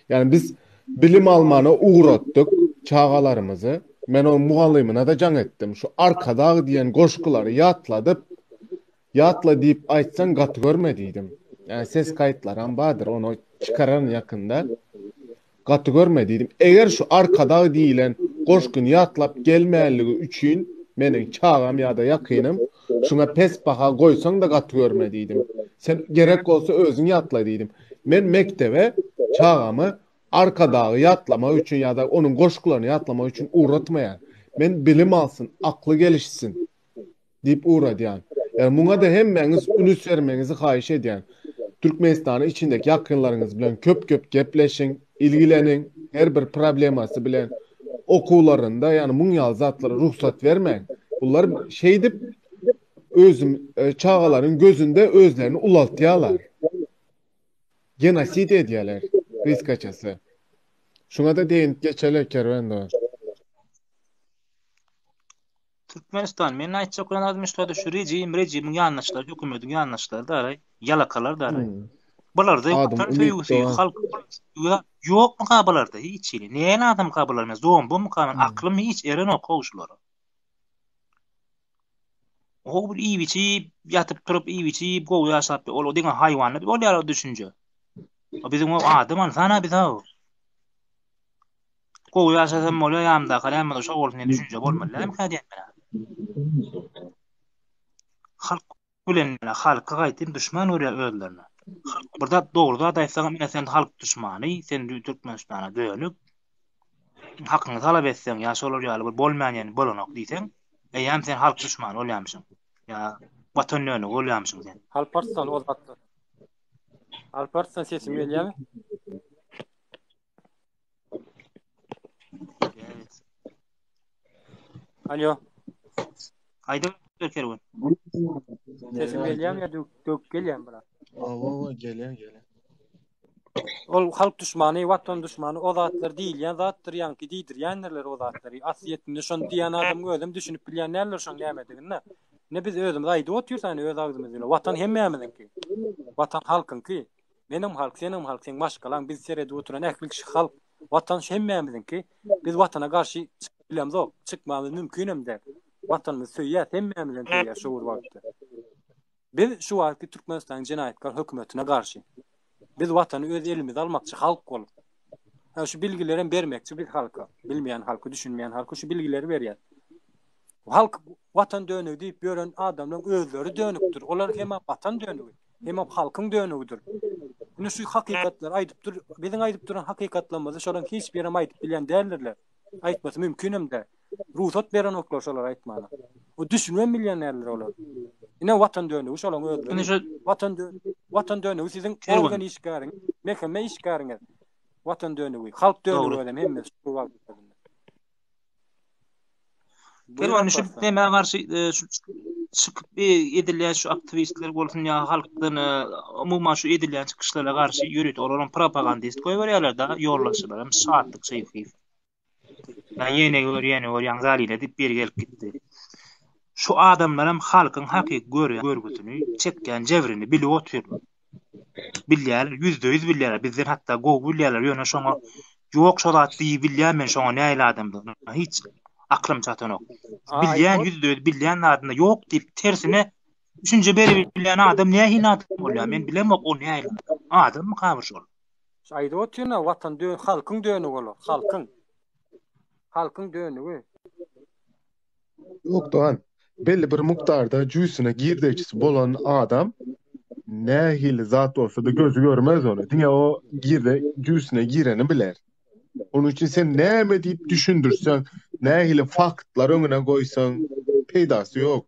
Yani biz bilim almana uğrattık çağalarımızı. Men o mugallimine da can ettim. Şu arkadağı diyen goşkuları yatla deyip aytsan gatı görmediydim. Yani ses kayıtları badır, onu çıkaran yakında. Gatı görmediydim. Eğer şu arkadağı diyilen goşkun yatlap gelmeyenliği üçün menin çağam ya da yakınım şuna pes baha koysan da gatı görmediydim. Sen gerek olsa özün yatla deydim. Men mektebe çağamı arkadağı yatlama üçün ya da onun goşkularını yatlama üçün uğratmayan. Men bilim alsın, aklı gelişsin deyip uğradıyan. Yani buna da hemmeniz ünüs vermenizi hayiş ediyen. Türkmenistan'ın içindeki yakınlarınız bilen köp gepleşin, ilgilenin, her bir probleması bilen okullarında yani munyal zatlara ruhsat vermeyin. Bunlar şeydip çağaların gözünde özlerini ulaltyalar. Genosit ediyorlar. Risk açası. Şuna da deyin geçeler kervan. Türkmenistan men aýtjak bolan adam işte şu rejimin yanlışları, hökümetin yanlışları da aray, yalakalar da aray. Bular da Adam tüýgüsi halk ýok mu kabalarda hiç ýeri. Näme adam kabalar emez, bu mu kaban aklym hiç eren o kowşulary. O bir iýbiçi yatyp turup iýbiçi gowy ýaşap ol o diňe haýwanlar ol ýara düşünje. O bizim o adam sana biz o. Gowy ýaşasam bolýar ýamda kalamda şo bolsun düşünje bolmaly. Hem hädiýet bilen. Halk bilen halka gaýtym düşman görýär özlerine. Burada doğruda aýtsaň men sen halk düşmany, sen Türkmenistana dönüp hakyny talap etseň ýa şolar ýaly bir bolmaýan bolanok diýseň, eýem sen halk düşmany bolýarmysyň. Ya watan ýöne bolýarmysyň sen. Alparslan ozatdy. Alparslan sesim gelýärmi? Evet. Alo. Aýda Kerwan. Sesim gelýärmi ýa dök gelýärmi bura? Gelen. Ol halk düşmany, watan düşmany o zatlar diýilýän zatdyr ýa-ni diýdirýänler o zatlary. Asliýetinde şonu diýen adam özüm düşünüp bilýän näler şoň nämedigini. Ne biz özümüz aýdyp oturýarsan öz agdymyz bilen. Watan hemmämizinki. Watan halkynky. Menim halk, senim halk, sen başgalan biz serede oturan ähli kişi halk. Watan hemmämizinki. Biz watana garşy bilýämiz ok. Çykmagy mümkünemde. Watanymyz söýýär, hemmämizin söýýär şu wagtda. Biz şu wagtda Türkmenistan jenaýatkar hökümetine garşy. Biz watany öz elimize almakçy halk bolup. Şu bilgileri bermekçi biz halka. Bilmeýän halky, düşünmeýän halka şu bilgileri berýär. Halk watan dönügi diýip gören adamlaryň özleri dönükdir. Olar hem watan dönügi, hem halkyň dönügidir. Bunu şu hakykatlar aýdypdyr. Biziň aýdyp duran hakykatlarymyzy şolan hiç bir aýdyp bilýän däldirler. Aýtmasy mümkünemde. Ruhsat beren oklar şolar aýtmaly. O düşünmän milyonerler olar. Ine watan dönügi şolan özleri. Watan dönügi siziň organ işgäriň, mehkeme işgäriňiz. Watan dönügi, halk dönügi ödem hemme şu wagtda. Kerwan şu näme garşy çıkıp edilýän şu aktivistler bolsun ýa halkdan umumyň şu edilýän çykyşlara garşy ýöret olaryň propagandist goýberýärler da ýollaşylar hem saatlyk şeýfi. Ben ýene görýän zalyla diýip bir gelip gitdi. Şu adamlar hem halkyň hakyky görgüsini, çekýän jebrini bilip oturýar. Bilýär, %100 bilýär. Bizden hatda gowy bilýärler ýöne şoňa ýok şolat diýip bilýär men şoňa näýle adamdyr. Hiç aklym çatanok. Bilýän %100 bilýän adamda ýok diýip tersine düşünje berip bilýän adam nähili adam bolýar. Men bilemok o nähili adam mı kabır şol. Aýdyp oturýar watan dön halkyň dönügi bolar. Halkyň dönügi. Yok Doğan. Belli bir muktarda cüýsüne girdekçisi bolan adam nähili zat olsa da gözü görmez onu. Diňe o cüýsüne gireni biler. Onun için sen näme diýip düşündürsen, nähili faktlar öňüne goýsan, peýdasy ýok.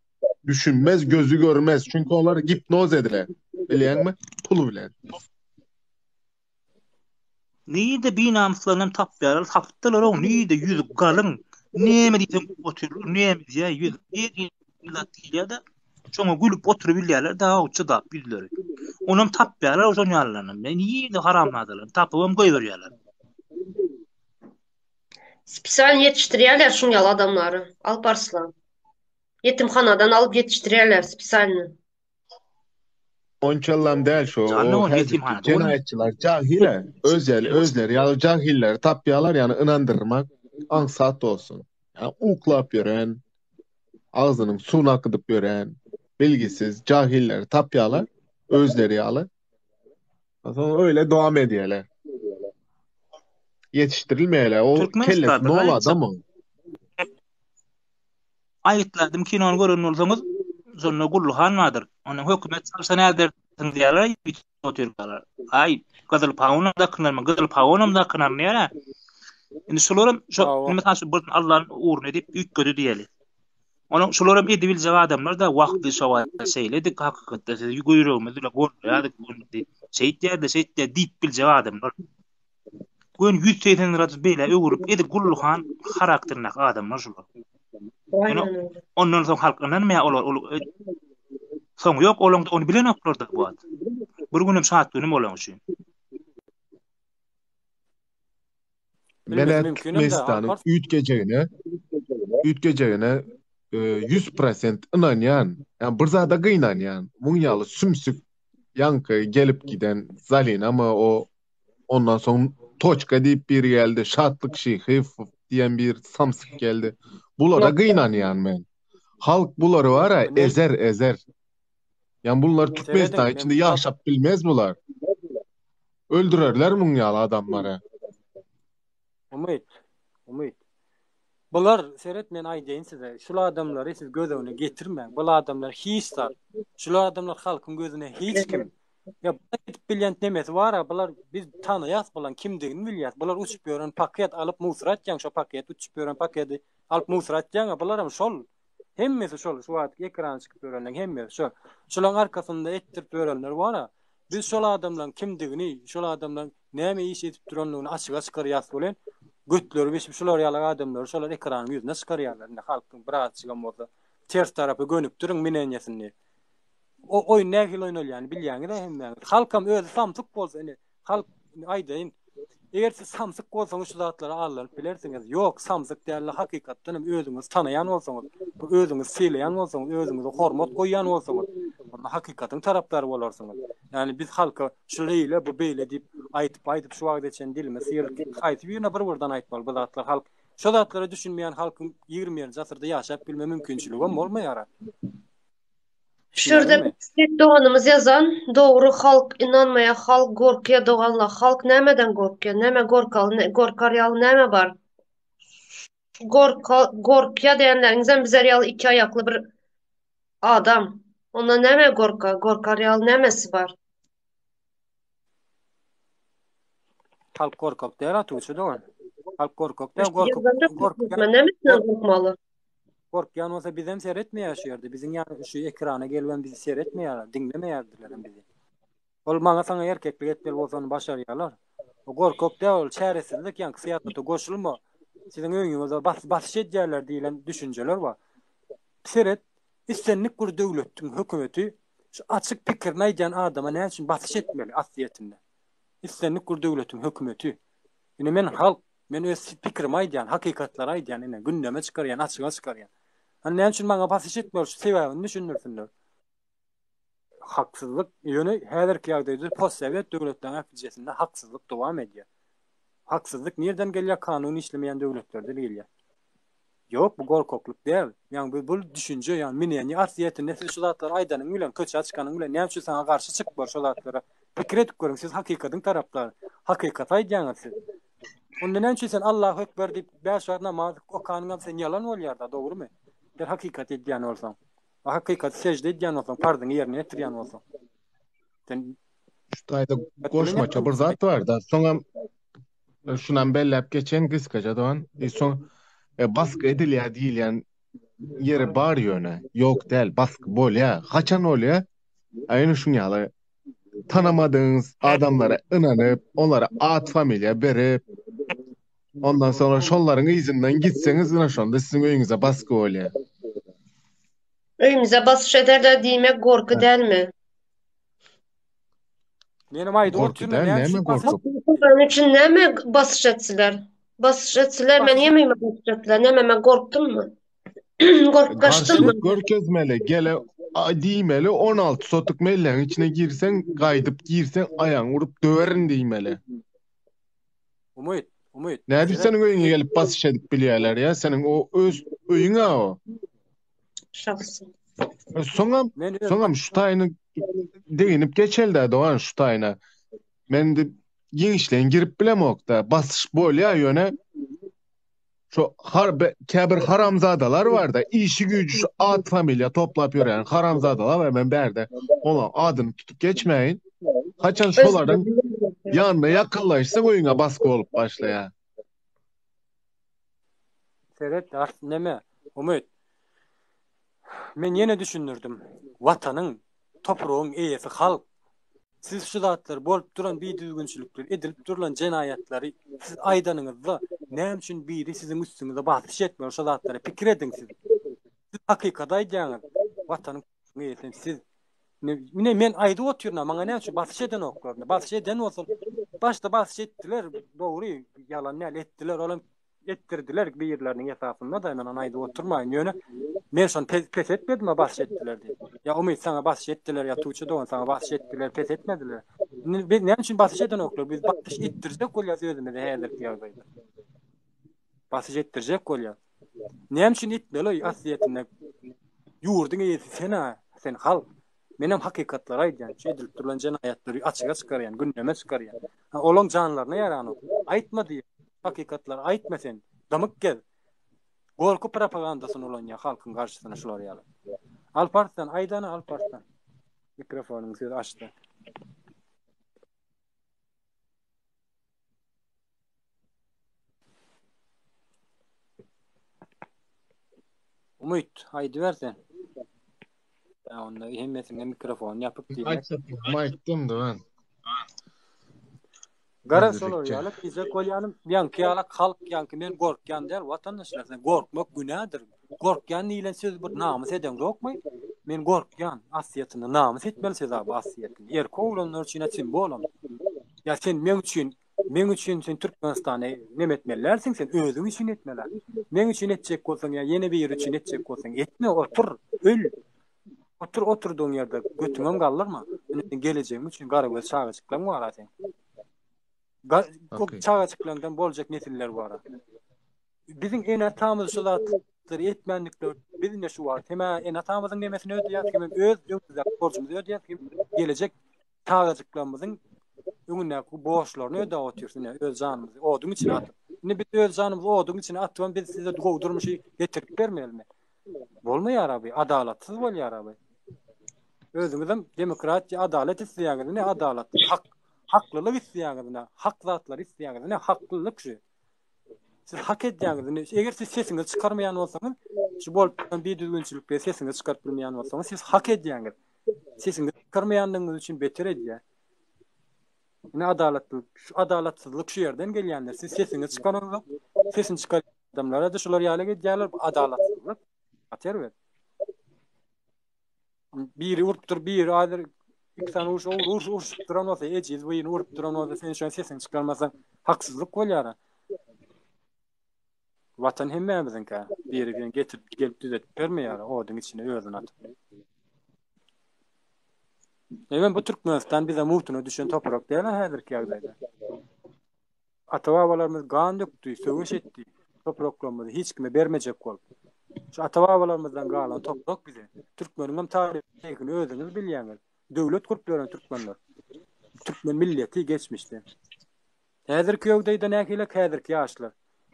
Düşünmez, gözü görmez. Çünkü onlar hipnoz ediler. Bilýänmi? Pulu bilen. Nide binamslaryndan tapýarlar, tapdylar o nide ýüzü galyň. Näme diýsem oturur, näme diýär ýüzü. Bir illat diýýär-de, şoňa gülüp oturup bilýärler, daha uçda bilýär. Onam tapýarlar, oşon ýalanlar. Nide haramladylar, tapyp goýberýärler. Spesial yetiştirýärler şuňal adamlary. Alparslan. Yetimhanadan alıp yetiştirýärler spesialny. Onçallam değil şu. Canlı O ol hazırki yetimhanada olur mu? cinayetçiler, cahile, özler ya cahiller tapyalar yani inandırmak ansat olsun. Yani uklap gören, ağzının suyunu akıtıp gören, bilgisiz cahiller tapyalar, özleri yalı. Sonra öyle devam ediyorlar. Yetiştirilmeyeler. O kellesi ne Türkmenistan'da ol da adam o? ayıkladım kinonu görün olsanız sonra gulluhan vardır. Onun hükümet savsan eldersin diyorlar. Bir otururlar. Ay Kızıl Pavun'a da kınarma. Kızıl Pavun'a da kınar ne ara? Şimdi şularım şu mesela şu buradan Allah'ın uğruna edip yük gödü diyeli. Onun şularım edibilce adamlar da vakti şova şeyledik hakikaten siz yürüyorsunuz da gol ya da seyit de dit bilce adamlar. Gün 100 seyten ratı böyle uğurup edi gulluhan karakterine adamlar şular. Aynen öyle. Ondan soň halkyndan me ol soň ýok onu bilen oklarda bu ad. Bir günim saat dönüm olan üçin. Mene mümkün Türkmenistan'ın ütgejegine 100% inanyan, yani bir zada gynanyan, munyalı sümsük yankı gelip giden zalin ama o ondan soň toçka diýip bir geldi, şatlyk şyhy diýen bir samsyk geldi. Bulara gynanyan men. Halk bulary wara ezer. Yani bunlar Türkmenistan içinde yaşap bilmez bular. Öldürerler munyalı adamları. Umit. Bular seret men aýdýan size. Şular adamlary siz göz öňüne getirmeň. Bular adamlar hiçler. Şular adamlar halkyň gözüne hiç kim. Ya bilýän demesi wara bular biz tanaýas bulan kimdigini bilýär. Bular uçup ýören paket alıp musur atýan şo paket uçup ýören paketi alıp musur atýan bular hem şol. Hemmesi şol şu wagt ekran çykyp ýörenler hemmesi şol. Şolaryň arkasynda etdirip ýörenler wara. Biz şol adamlaryň kimdigini, şol adamlaryň näme iş edip duranlygyny açyk çykarýas bolan götleri beşip şolar ýaly adamlar şolar ekranyň ýüzüne çykarýarlar. Halkyň biraz çygan bolsa ters tarapy gönüp durun minenýesini. O oýun nähil oýnalýan bilýäňi de hemme. Halkam özü samsyk bolsa halk aýdyn. Eger siz samsyk bolsaňyz şu zatlary alanyp bilersiňiz. Ýok, samsyk däl hakykatdan özüňiz tanaýan bolsaňyz, özüňiz seýleýän bolsaňyz, özüňize hormat goýýan bolsaňyz, onda hakykatyň tarapdary bolarsyňyz. Yani biz halka şuleýle bu beýle diýip aýtyp şu wagt geçen dilime sýerlik aýtyp ýene bir-birden aýtmaly bu zatlar halk. Şu zatlary düşünmeýän halkyň 20-nji asyrda ýaşap bilme mümkinçiligi bolmaýar. Şurada doğanımız yazan doğru halk inanmaya halk korkuya doğanla halk nemeden korkuyor neme korkar yalı neme var korkuya diyenlerinizden bizer yalı iki ayaklı bir adam ona neme korkar yalı nemesi var Halk korkak der atuşu doğan halk korkak der nemesinden korkmalı. Korkyan olsa bizem seyretmeye yaşıyordu. Bizim yani şu ekrana gelmen bizi seyretmeýär, dinlemeyerdiler bizi. Ol maňa saňa erkeklik etmeli bolsaň başarýarlar. O korkak däl, çäresizlik ýa-ni syýasata goşulma. Siziň öňüňizde basyş edýärler diýilen düşünjeler bar. Seret, istenlik bir döwletdiň hökümeti şu açyk pikirini aýdýan adama näme üçin basyş etmeli asliýetinde. İstenlik bir döwletdiň hökümeti. Ine men öz pikirimi aýdýan, hakykatlary aýdýan, ine gündeme çykarýan, açyga çykarýan. Hani näme üçin maňa basyş etmeli şu sebäbini düşünürsinler. Haksızlık ýöne häzirki ýagdaýda postsovet döwletleriniň afijesinde haksızlyk dowam edýär. Haksızlyk nereden gelýär? Kanuny işlemeýän döwletlerde gelýär. Ýok, bu gorkoklyk däl. Ýani bu düşünje, ýani mineni asliýetinde siz şu zatlar aýdanyň bilen köçe açkanyň bilen näme üçin saňa garşy çykyp şu zatlara pikir edip görüň, siz hakykatyň taraplary, hakykat aýdýaňyz siz. Onda näme üçin sen Allahu ekber diýip 5 wagt namaz okanyňam sen ýalan bolýar da, dogrymy? Der hakykat edýän bolsaň, hakykat secde edýän bolsaň, pardyň ýerine ýetirýän bolsaň. Sen Şuýda goşmaça bir zat bar da, soňam şunan bellep geçen gyskaja doan, soň baskı edilýär diýilýän ýeri bar ýöne. Ýok däl, baskı bolýar. Haçan bolýar? Aýyny şuňaly tanamadyňyz adamlara inanyp, onlara at familiýa berip, ondan sonra şonlaryň izinden gitseňiz, ina şonda siziň öýüňize baskı bolýar. Öýümüze basyş ederler diýmek gorky dälmi? Menim aýdy Gorky däl, näme gorkup? Onun için neme basyş etseler? Basyş etseler men ýemem basyş etseler. Neme men korktum mu? Korkup kaçtım mı? Görkezmeli, gele diýmeli 16 sotuk melleň içine girsen, gaýdyp girsen aýaň urup döwerin diýmeli. Umut. Näde senin öýüňe gelip basyş edip bilýärler ya, senin o öz öýüňe o. Şahsy. Soňam şu taýyny deginip geçelde dogan şu taýyna. Men de giňişleň girip bilemokda basyş bolýa ýöne şu käbir haramzadalar var da işi gücü şu ad familiýa toplap ýören haramzadalar var, men berde ola adyny tutup geçmeyin. Haçan şolardan ýanyna ýakynlaşsa öýüňe baskı bolup başlaýar. Seret neme? Umut. Men yine düşünürdüm. Watanyň, toprağın eýesi halk. Siz şu zatlar bolup duran bir düzgünçülükler, edilip durulan cenayetlary siz aýdanyňyzda näme üçin biri sizin üstüňizde basyş etmiyor şu zatlara pikir edin siz. Siz hakykat aýdýaňyz. Watanyň eýesi siz men aýdy oturna maňa näme üçin basyş eden oklarna. Basyş eden bolsa başda basyş etdiler, dogry yalan näle etdiler, olam ettirdiler bir yerlerinin etrafında da hemen anaydı oturmayın yöne. Men şon pes etmedim mi basyş etdiler diye. Ya umut sana basyş etdiler ya Tuğçe doğan sana basyş etdiler, pes etmediler. Ne için basyş eden oklar? Biz basyş ettirecek kolya sözümüzde häzir ýagdaýda. Basyş ettirecek kolya. Ne için etmeli asiyetine ýurdun eýesi sen halk. Menem hakykatlar aýdýan, edilip durulan jenaýatlary açyga çykarýan, gündeme çykarýan. Olaň janlaryna ýarany. Aýtmady. Hakykatlar aýtmasen, damyk gel. Gorku propagandasyny ulanýar halkyň garşysyna şular ýaly. Alparslan, aýdany Alparslan. Mikrofonuny siz açdy. Umut, aýdy bersen. Ya onda hemmesine mikrofon yapıp diýmek. Maýtdym-da ben. Gara solar ýaly bize kolýanym ýanky ýalak halk ýanky men gorkýan däl watandaşlar sen gorkmak günädir. Gorkýan diýilen söz bir namys eden gokmy? Men gorkýan asýatyny namys etmeli söz abi asýatyny. Erkowlanlar üçin etsin bolam. Ya sen men üçin sen Türkmenistany nem etmelilersin sen özüň üçin etmeler. Men üçin etjek bolsaň ya ýene bir ýer üçin etjek bolsaň etme otur öl. Oturduğun ýerde götüňem gallarma. Men geleceğim üçin gara göz çağa çyklam var sen. Çağa çıklandan boljak nesiller var. Bizim en atamız şulatlar etmenlikler bizde şu var. Tema en atamızın demesini ödýär ki öz borcumuzu ödýär ki gelecek çağa çıklanmamızın öňüne boşlaryny ödäp otursun öz janymyzy odun için at. Ne biz öz janymyzy odun için atwan biz size gowdurmuşy getirip bermeýärmi? Bolmaýar abi, adalatsız bolýar abi. Özümizden demokratiýa, adalet isleýäňiz ne adalet? Haklylyk isleýäňiz, hak zatlar isleýäňiz, haklylyk şu. Siz hak edýäňiz, eger siz sesiňizi çykarmaýan bolsaňyz, şu bolup bir düzgünçilikle sesiňizi çykaryp bilmeýän bolsaňyz, siz hak edýäňiz. Sesiňizi çykarmaýanlygyňyz üçin beter edýär. Ne adaletlik, şu adalatsızlyk şu ýerden gelýändir. Siz sesiňizi çykarmaňyz, sesini çykarýan adamlara da şular ýaly edýärler, adalatsızlyk. Ater ber. Biri urupdur, biri aýdyr İksan uş duran olsa, eciz boyun urup duran olsa, sen şu an sesini çıkarmasan haksızlık bolýar. Vatan hemmemizin ka, biri getirip gelip düzeltip bermeýär, odun içine özüni atıp. Hemen bu Türkmenistan bize muhtuna düşen toprak değil häzirki ýagdaýda. Ata-babalarymyz gan dökdi, söwüş etdi. Topraklarymyzy hiç kime bermejek bolup. Şu ata-babalarymyzdan galan toprak bize. Türkmeniň taryhyny özüňiz bilýäňiz. Döwlet kurup beren Türkmenler. Türkmen milleti geçmişdi. Häzirki ýagdaýda näkile häzirki ýaşlar.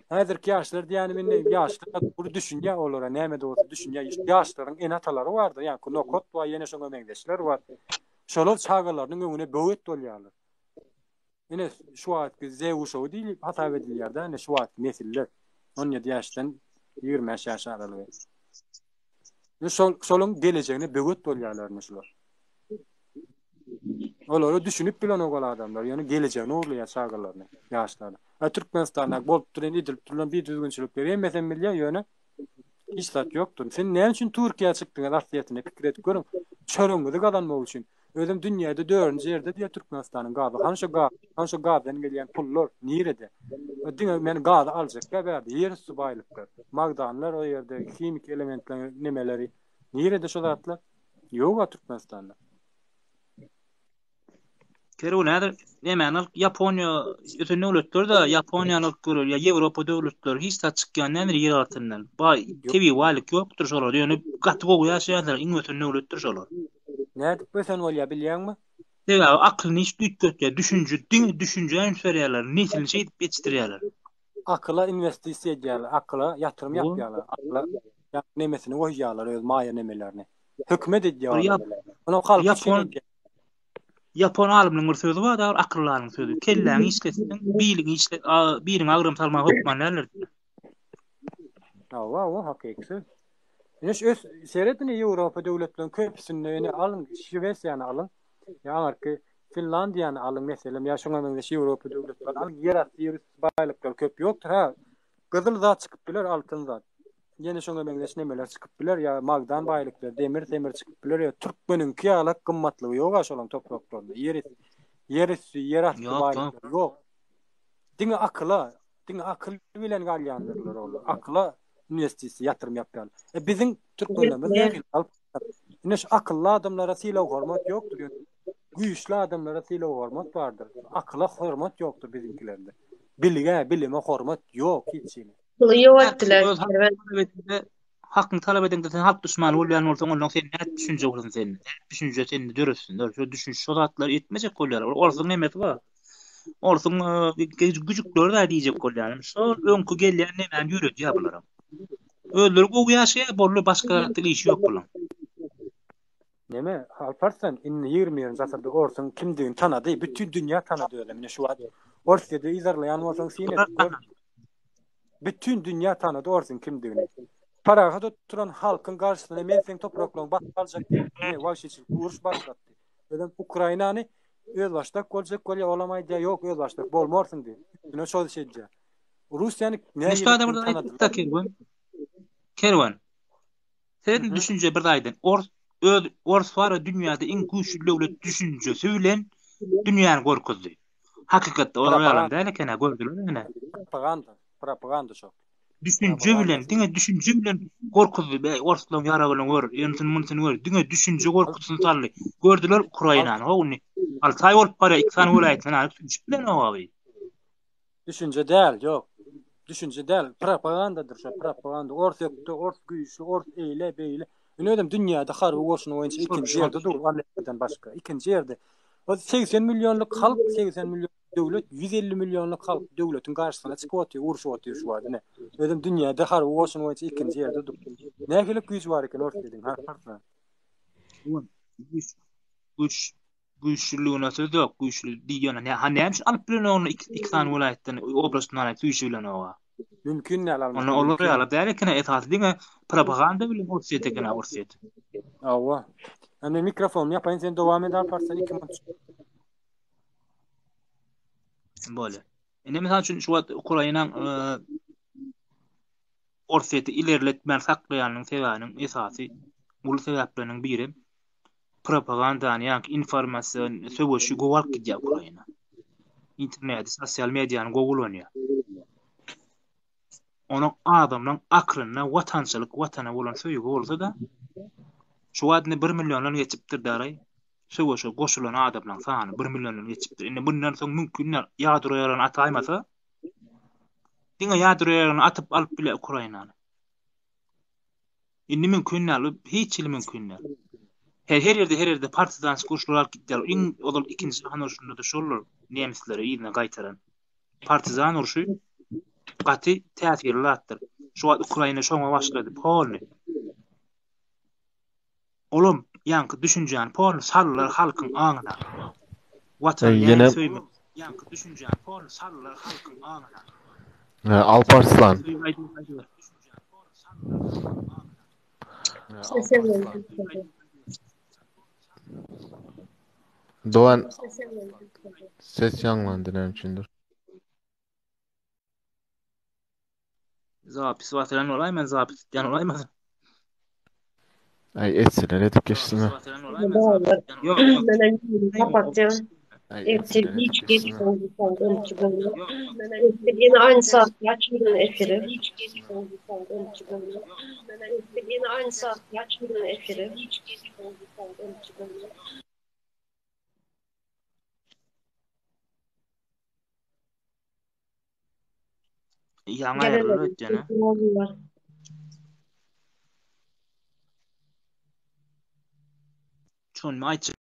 Häzirki ýaşlar diýany men ýaşlar bu düşünýä olara näme de bolsa düşünýä ýaşlaryň en atalary bardy. Ýani nokot we ýene şoňa meňdeşler bar. Şolar çağalarynyň öňüne böwet bolýarlar. Ene şu wagtky zewuşow diýip hata edilýär-de, ene şu wagt nesiller 17 ýaşdan 20 ýaş aralygy. Şolaryň gelejegine böwet bolýarlar şolar. Olary düşünüp bilen o adamlar, ýani gelejegini urlaýar çağalaryny, ýaşlary. Türkmenistanda bolup duran edilip duran bir düzgünçilikler emesen bilýär ýöne islat ýokdur. Sen näme üçin Türkiýe çykdyň rasyýatyny pikir edip görüň. Çörüňizi gazanmak üçin. Özüm dünýäde 4-nji ýerde diýär Türkmenistanyň gazy. Hanşo gazydan gelýän pullar nirede? Diňe men gazy aljak berdi. Ýer su baýlyklar. Magdanlar o ýerde kimik elementler nemeleri nirede şu zatlar? Ýok Türkmenistanda. Keru näder? Nämäni Yaponiya ötüne öletler da Yaponiýalyk görür ya Ýewropa döwletleri hiç da çykýan näme ýer altyndan. Bay tebi walik ýokdur şolar. Ýöne gaty gowy ýaşaýarlar, iň ötüne öletler şolar. Näde besen bolýar bilýärmi? Dega aklyny hiç düýtgetýär, düşünje ýa-da netilini şey edip geçdirýärler. Akla investisiýa edýärler, akla ýatyrym ýapýarlar, akla nemesini goýýarlar, öz maýa nemelerini. Hökmet edýärler. Onu halk Yapon alymynyň bir sözü bar, da akyllarnyň sözü. Kelläňi işletsin, biýligi işlet, biriň agrym salmagy hukmanlar. Awa, hakykysy. Ýeş öz seredini Ýewropa döwletleriniň köpüsini alın, Şweýçarýany alın. Ýa-da Finlandiýany alın meselem, ýa şoňa meňde Ýewropa döwletleri alın. Ýer baýlyklar köp ýokdur ha. Gyzyl zat çykyp biler, altyn zat. Ýene şoňa meňde nemeler çykyp biler, ýa magdan baýlyklar, demir çykyp biler, ýa türkmeniňki ýaly gymmatlygy ýok aşolan topraklarynda. Yer astı baýlyklar ýok. Diňe akyl bilen galýandyrlar olar. Akla investisiýa ýatyrym ýapýar. Biziň türkmenlerimiz näme alyp? Näş akylly adamlara sylaw hormat ýokdur. Güýçli adamlara sylaw hormat bardyr. Akla hormat ýokdur biziňkilerde. Bilime hormat ýok hiç şeýle. Hakyny talap edende sen halk düşmany bolýan bolsaň onuň sen näme düşünje bolsun sen? Düşünje seni dörüsün. Şo düşünç şolatlar etmejek bolýar. Orsyň nemesi bar. Orsyň güjükleri da diýjek bolýar. Şo öňkü gelýän näme ýürüdýär bular. Öldürüp gowy ýaşaýar bolýar, başga iş ýok bular. Neme halparsan 20-nji asyrda orsyň kimdigini tanady, bütün dünýä tanady ölemine şu wagt. Orsyňda izarlayan bolsaň seni bütün dünýä tanady orsyň kimdigini. Paraga turan halkyň garşysynda men sen topraklaryň batgaljak diýip, wagt için uruş başlatdy. Dedim Ukrainany öz başda koljak kolya olamaýdy, ýok öz başda bolmarsyň diýip. Ýene şol şeýle. Russiýany näme burada tanady? Kerwan. Sen düşünje bir daýdyn. Ors var dünýäde iň güýçli döwlet düşünjesi bilen dünýäni gorkuzdy. Hakykatda olar ýalan däl ekene gördüler ene. Propaganda şok. Düşünje bilen gorkuzdy. Orslaň ýaragyny gör, ýönüni munsyn gör. Diňe düşünje gorkutsun sally. Gördüler Ukrainany. Howny. Altay bolup bara iksan welaýetini alyp düşüp bilen owaby. Düşünje däl, ýok. Düşünje däl, propagandadyr şo, propaganda. Ors ýokdy, ors güýçli, ors eýle beýle. Ünedem dünýäde harby goşuny oýunçy ikinji ýerde dur, Amerikadan başga. İkinji ýerde. O 80 milyonluk halk, 80 milyon döwlet, 150 milyonluk halk döwletiň garşysyna çykyp otyr, uruş otyr şu wagt. Ödem dünýäde harby goşuny oýunçy ikinji ýerde dur. Nägelik güýç bar eken ortadan, ha? Güýçlüligine söz ýok, güýçlü diýýän. Näme şu alyp bilen onu iksan welaýetden obrasyndan alyp güýçlü bilen owa. Mümkin näl almak. Onu olur ýaly däl ekene etat diňe propaganda bilen bolsa ekene ursyt. Awa. Ane mikrofon ýapaýyn sen dowam eder parçany 2 minut. Bolýar. Mesal üçin şu wagt Ukrainanyň ursyty ilerletmän saklaýanyň sebäbiniň esasy bu sebäpleriniň biri propagandany ýa-ni informasiýon söwüşi gowal gidýär Ukraina. İnternet, sosial mediýany gowulanýar. Onuň adamlaryň akryna watançylyk, watana bolan söýügi bolsa da şu wagtny 1 milyondan geçipdir daray. Söwüşe goşulan adamlaryň sany 1 milyondan geçipdir. Indi bundan soň mümkin ýadroýaran ataýmasa, diňe ýadroýaran atyp alyp bile Ukrainany. Indi mümkin näl, hiç mümkin näl. Her ýerde partizan gurşlar gitdiler. Olal ikinji Jahany uruşunda da şollar nemisleri ýyna gaýtaran. Partizan uruşy gaty täsirli atdyr. Şu wagt Ukraina şoňa başlady. Polny. Olum, ýanky düşünjäni polny sallar halkyň aňyna. Watan ýene ýanky düşünjäni polny sallar halkyň aňyna. Alparslan. Doğan ses ýanglandy näme üçindir? Zapis watalan olayman, zapis ýan olayman. Ay etseler edip geçsinler. Kapatacağım. Eftir hiç geç oldu saldığım için böyle. Eftir yine aynı saatte açmadın efiri. Hiç geç oldu saldığım için böyle. Eftir yine aynı saatte açmadın efiri. Hiç geç oldu saldığım için böyle. Ýaňy aýrylyp ötjeni. Gelelim. Şonu aýtjak.